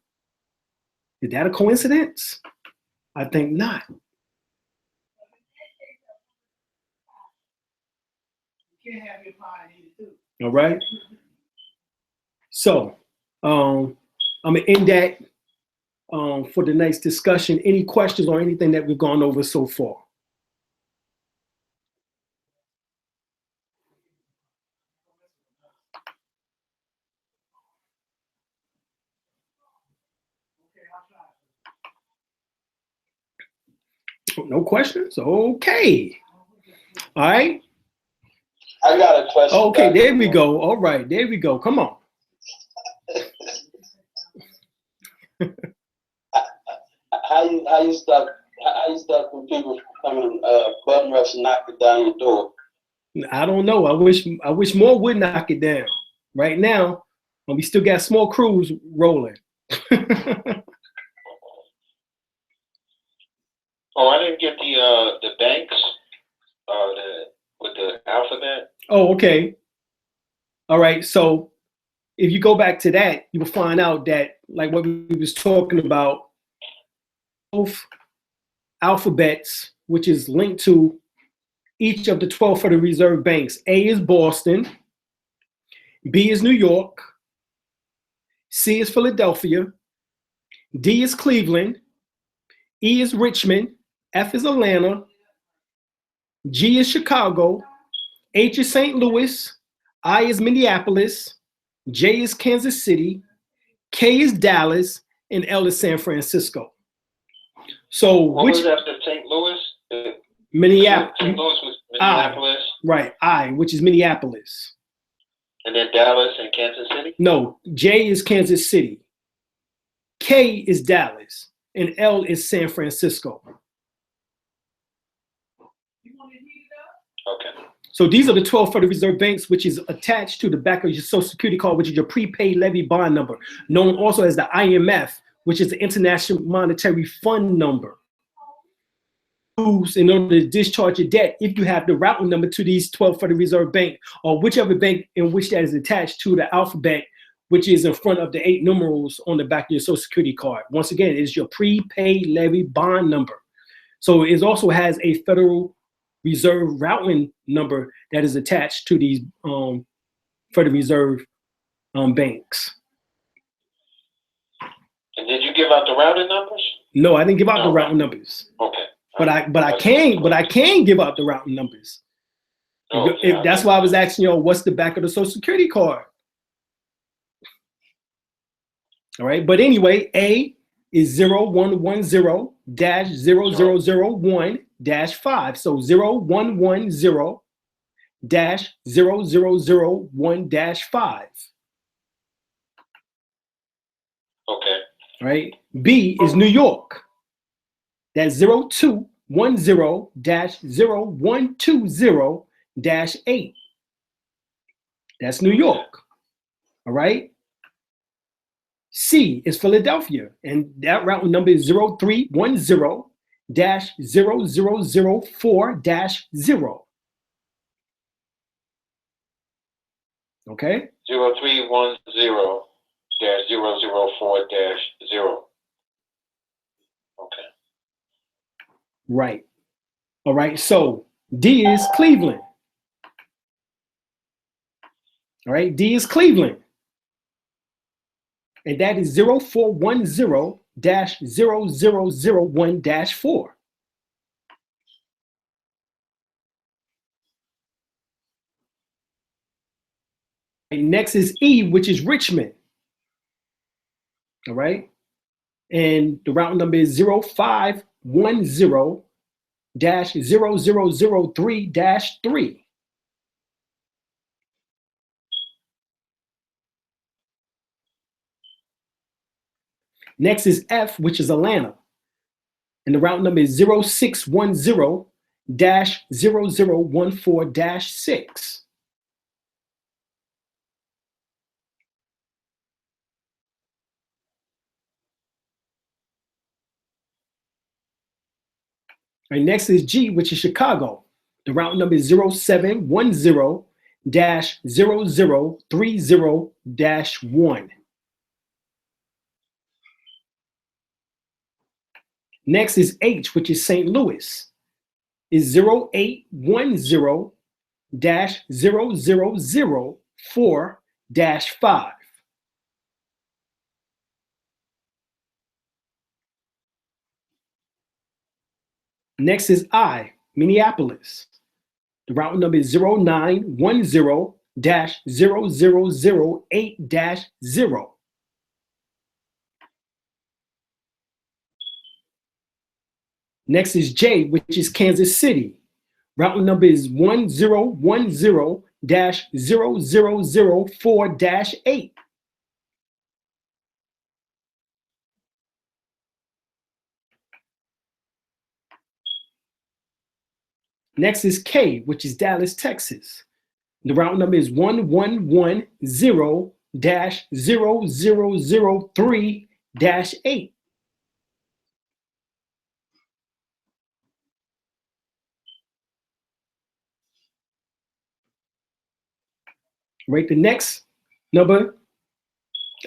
Is that a coincidence? I think not. All right. So I'm gonna end that for the next discussion. Any questions or anything that we've gone over so far? No questions? Okay. All right. I got a question. Okay, there we go. All right, there we go. Come on. How you stop when people coming bum rush and knock it down your door? I don't know. I wish more would knock it down. Right now, we still got small crews rolling. Oh, I didn't get the banks with the alphabet. Oh, okay. All right. So if you go back to that, you will find out that, like what we was talking about, both alphabets, which is linked to each of the 12 Federal Reserve banks. A is Boston, B is New York, C is Philadelphia, D is Cleveland, E is Richmond, F is Atlanta, G is Chicago, H is St. Louis, I is Minneapolis, J is Kansas City, K is Dallas, and L is San Francisco. So what was after St. Louis? Minneapolis. St. Louis was Minneapolis. Right, I, which is Minneapolis. And then Dallas and Kansas City? No, J is Kansas City, K is Dallas, and L is San Francisco. Okay. So these are the 12 Federal Reserve banks, which is attached to the back of your Social Security card, which is your prepaid levy bond number, known also as the IMF, which is the International Monetary Fund number. In order to discharge your debt, if you have the routing number to these 12 Federal Reserve Bank, or whichever bank in which that is attached to the alphabet, which is in front of the 8 numerals on the back of your Social Security card. Once again, it is your prepaid levy bond number. So it also has a Federal Reserve routing number that is attached to these Federal Reserve banks. And did you give out the routing numbers? No, I didn't give out the routing numbers. Okay. But I can give out the routing numbers. Okay. That's why I was asking you, what's the back of the Social Security card? All right, but anyway, A is 0110-0001-5. So 0110-0001-5. Okay. All right. B is New York. That's 0210-0120-8. That's New York. All right. C is Philadelphia, and that routing number is 0310-0004-0. Okay. 0310-004-0. Okay. Right. All right. So D is Cleveland. All right. D is Cleveland. And that is 0410-0001-4. And next is E, which is Richmond. All right. And the route number is 0510-0003-3. Next is F, which is Atlanta. And the route number is 0610-0014-6. And next is G, which is Chicago. The route number is 0710-0030-1. Next is H, which is St. Louis, is 0810-0004-5. Next is I, Minneapolis. The route number is 0910-0008-0. Next is J, which is Kansas City. Route number is 1010-0004-8. Next is K, which is Dallas, Texas. The route number is 1110-0003-8. right? The next number,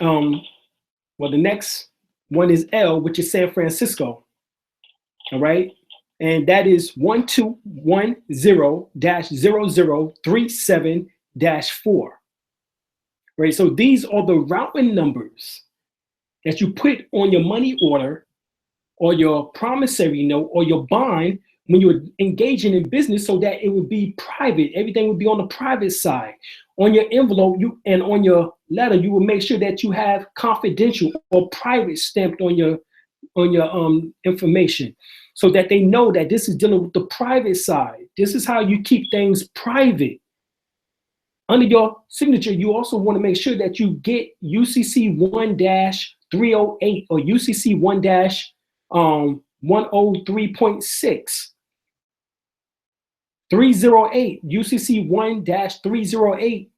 well, the next one is L, which is San Francisco, all right? And that is 1210-0037-4, right? So these are the routing numbers that you put on your money order or your promissory note or your bond when you're engaging in business, so that it would be private. Everything would be on the private side. On your envelope, and on your letter, you will make sure that you have confidential or private stamped on your information, so that they know that this is dealing with the private side. This is how you keep things private. Under your signature, you also want to make sure that you get UCC 1-308 or UCC 1-103.6. 308, UCC 1-308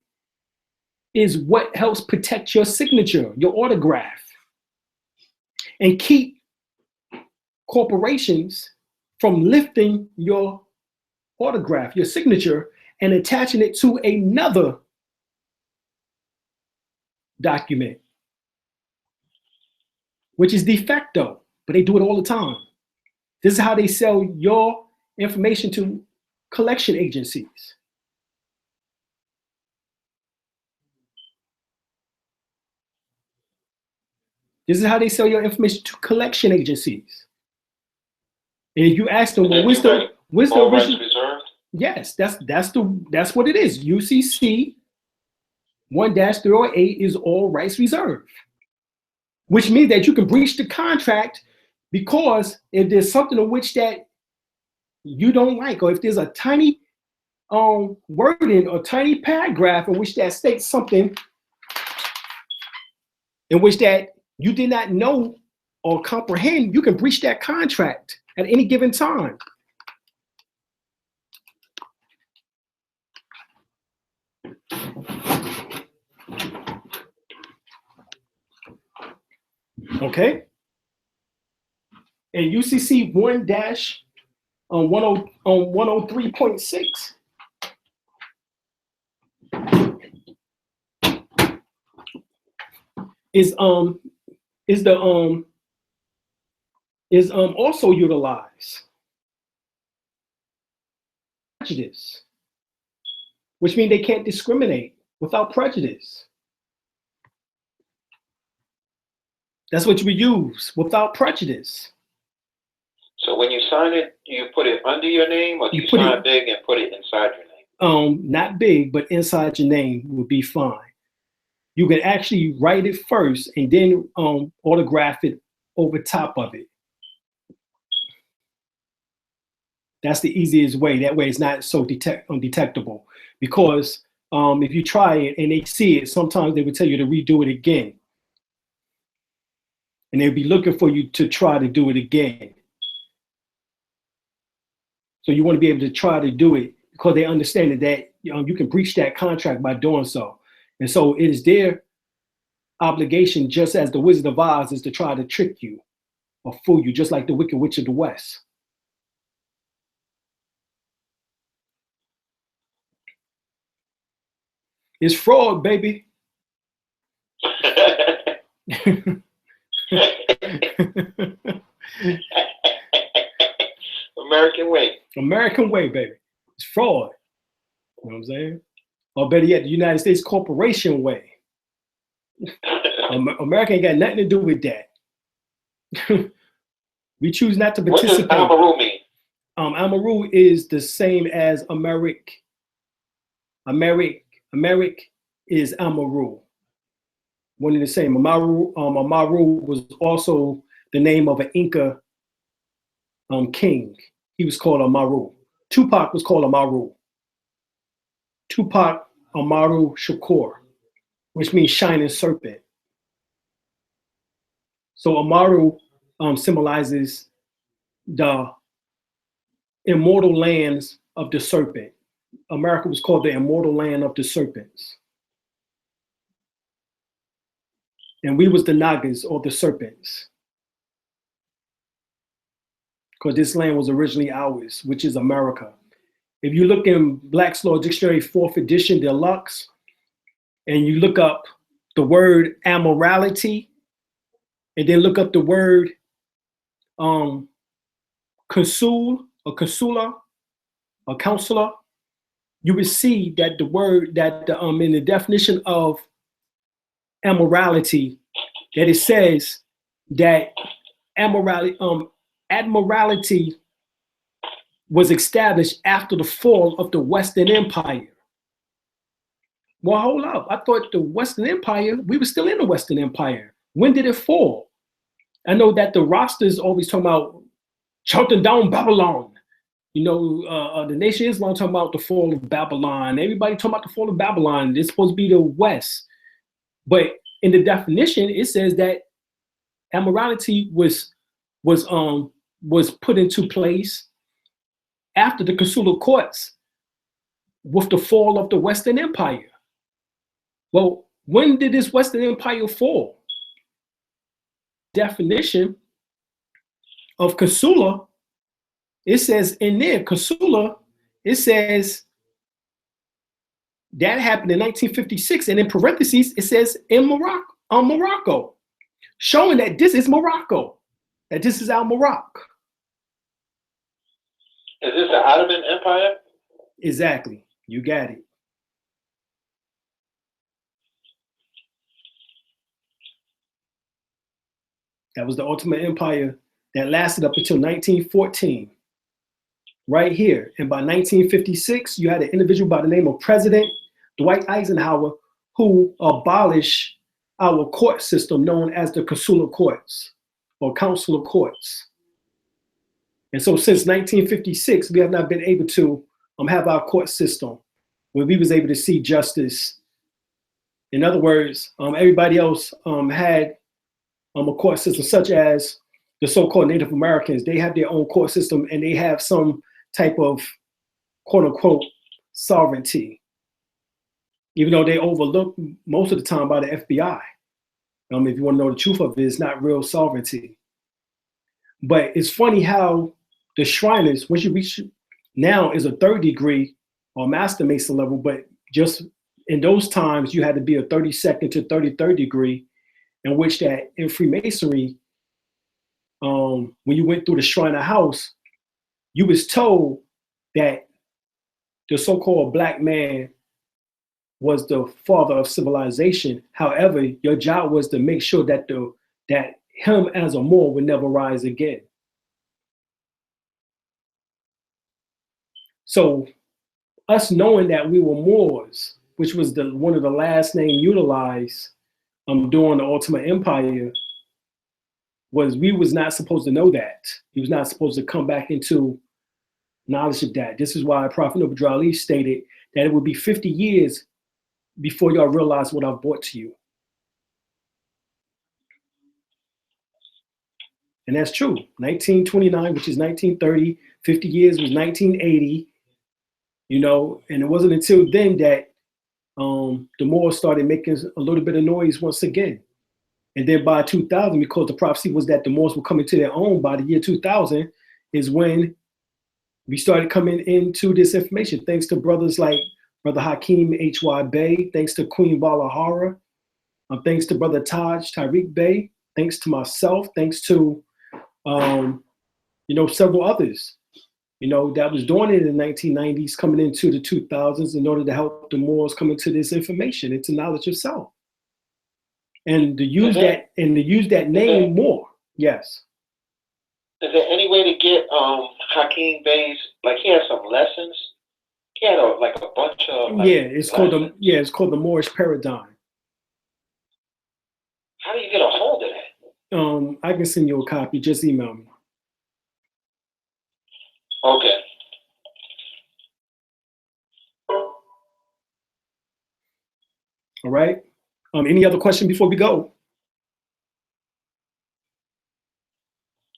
is what helps protect your signature, your autograph, and keep corporations from lifting your autograph, your signature, and attaching it to another document, which is de facto, but they do it all the time. This is how they sell your information to collection agencies. This is how they sell your information to collection agencies. And if you ask them, well, what's the original? Reserved? Yes, that's what it is. UCC 1-308 is all rights reserved, which means that you can breach the contract because if there's something in which that you don't like, or if there's a tiny wording or tiny paragraph in which that states something in which that you did not know or comprehend, you can breach that contract at any given time. Okay? And UCC 1-103.6 is also utilized. Prejudice, which means they can't discriminate without prejudice. That's what we use, without prejudice. So when you sign it, you put it under your name, or you sign it big and put it inside your name? Not big, but inside your name would be fine. You can actually write it first and then autograph it over top of it. That's the easiest way. That way it's not so undetectable. Because if you try it and they see it, sometimes they would tell you to redo it again. And they'll be looking for you to try to do it again. So you want to be able to try to do it because they understand that you can breach that contract by doing so. And so it is their obligation, just as the Wizard of Oz is to try to trick you or fool you, just like the Wicked Witch of the West. It's fraud, baby. American way. American way, baby. It's fraud. You know what I'm saying? Or better yet, the United States corporation way. America ain't got nothing to do with that. We choose not to participate. What does Amaru mean? Amaru is the same as Americ. Americ is Amaru. One and the same. Amaru was also the name of an Inca king. He was called Amaru. Tupac was called Amaru. Tupac Amaru Shakur, which means shining serpent. So Amaru symbolizes the immortal lands of the serpent. America was called the immortal land of the serpents. And we was the Nagas, or the serpents. Because this land was originally ours, which is America. If you look in Black's Law Dictionary 4th edition deluxe, and you look up the word amorality, and then look up the word consul or consular or counselor, you will see that the word that in the definition of amorality, that it says that admiralty was established after the fall of the Western Empire. Well, hold up. I thought the Western Empire, we were still in the Western Empire. When did it fall? I know that the rosters always talking about chopping down Babylon. You know, the Nation of Islam talking about the fall of Babylon. Everybody talking about the fall of Babylon. It's supposed to be the West. But in the definition, it says that amorality was put into place after the consular courts with the fall of the Western Empire. Well, when did this Western Empire fall? Definition of consular, it says in there, consular, it says that happened in 1956, and in parentheses, it says in Morocco, showing that this is Morocco, that this is our Morocco. Is this the Ottoman Empire? Exactly. You got it. That was the Ottoman Empire that lasted up until 1914. Right here. And by 1956, you had an individual by the name of President Dwight Eisenhower who abolished our court system known as the consular courts or consular courts. And so since 1956, we have not been able to have our court system where we was able to see justice. In other words, everybody else had a court system, such as the so-called Native Americans. They have their own court system and they have some type of quote unquote sovereignty, even though they overlooked most of the time by the FBI. If you want to know the truth of it, it's not real sovereignty. But it's funny how the Shriners, once you reach now, is a 3rd degree or Master Mason level, but just in those times, you had to be a 32nd to 33rd degree, in which that in Freemasonry, when you went through the Shriner house, you was told that the so-called black man was the father of civilization. However, your job was to make sure that that him as a Moor would never rise again. So us knowing that we were Moors, which was one of the last name utilized during the Ottoman Empire, we was not supposed to know that. He was not supposed to come back into knowledge of that. This is why Prophet Noble Ali stated that it would be 50 years before y'all realize what I've brought to you. And that's true. 1929, which is 1930, 50 years was 1980, and it wasn't until then that the Moors started making a little bit of noise once again. And then by 2000, because the prophecy was that the Moors were coming to their own by the year 2000, is when we started coming into this information, thanks to brothers like Brother Hakeem H.Y. Bey, thanks to Queen Valahara, thanks to Brother Tariq Bey, thanks to myself, thanks to several others, that was doing it in the 1990s, coming into the 2000s in order to help the Moors come into this information, into knowledge of self. And to use that name more. Yes. Is there any way to get Hakeem Bey's, like he has some lessons? He had a bunch of it's called the Moorish Paradigm. How do you get a hold of that? I can send you a copy. Just email me. Okay. All right. Any other question before we go?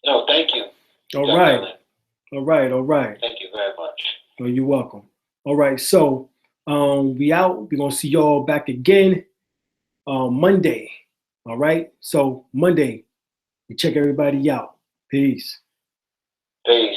No, thank you. All right. Thank you very much. Oh, you're welcome. All right, so we out. We're gonna see y'all back again Monday. All right, so Monday, we check everybody out. Peace. Peace.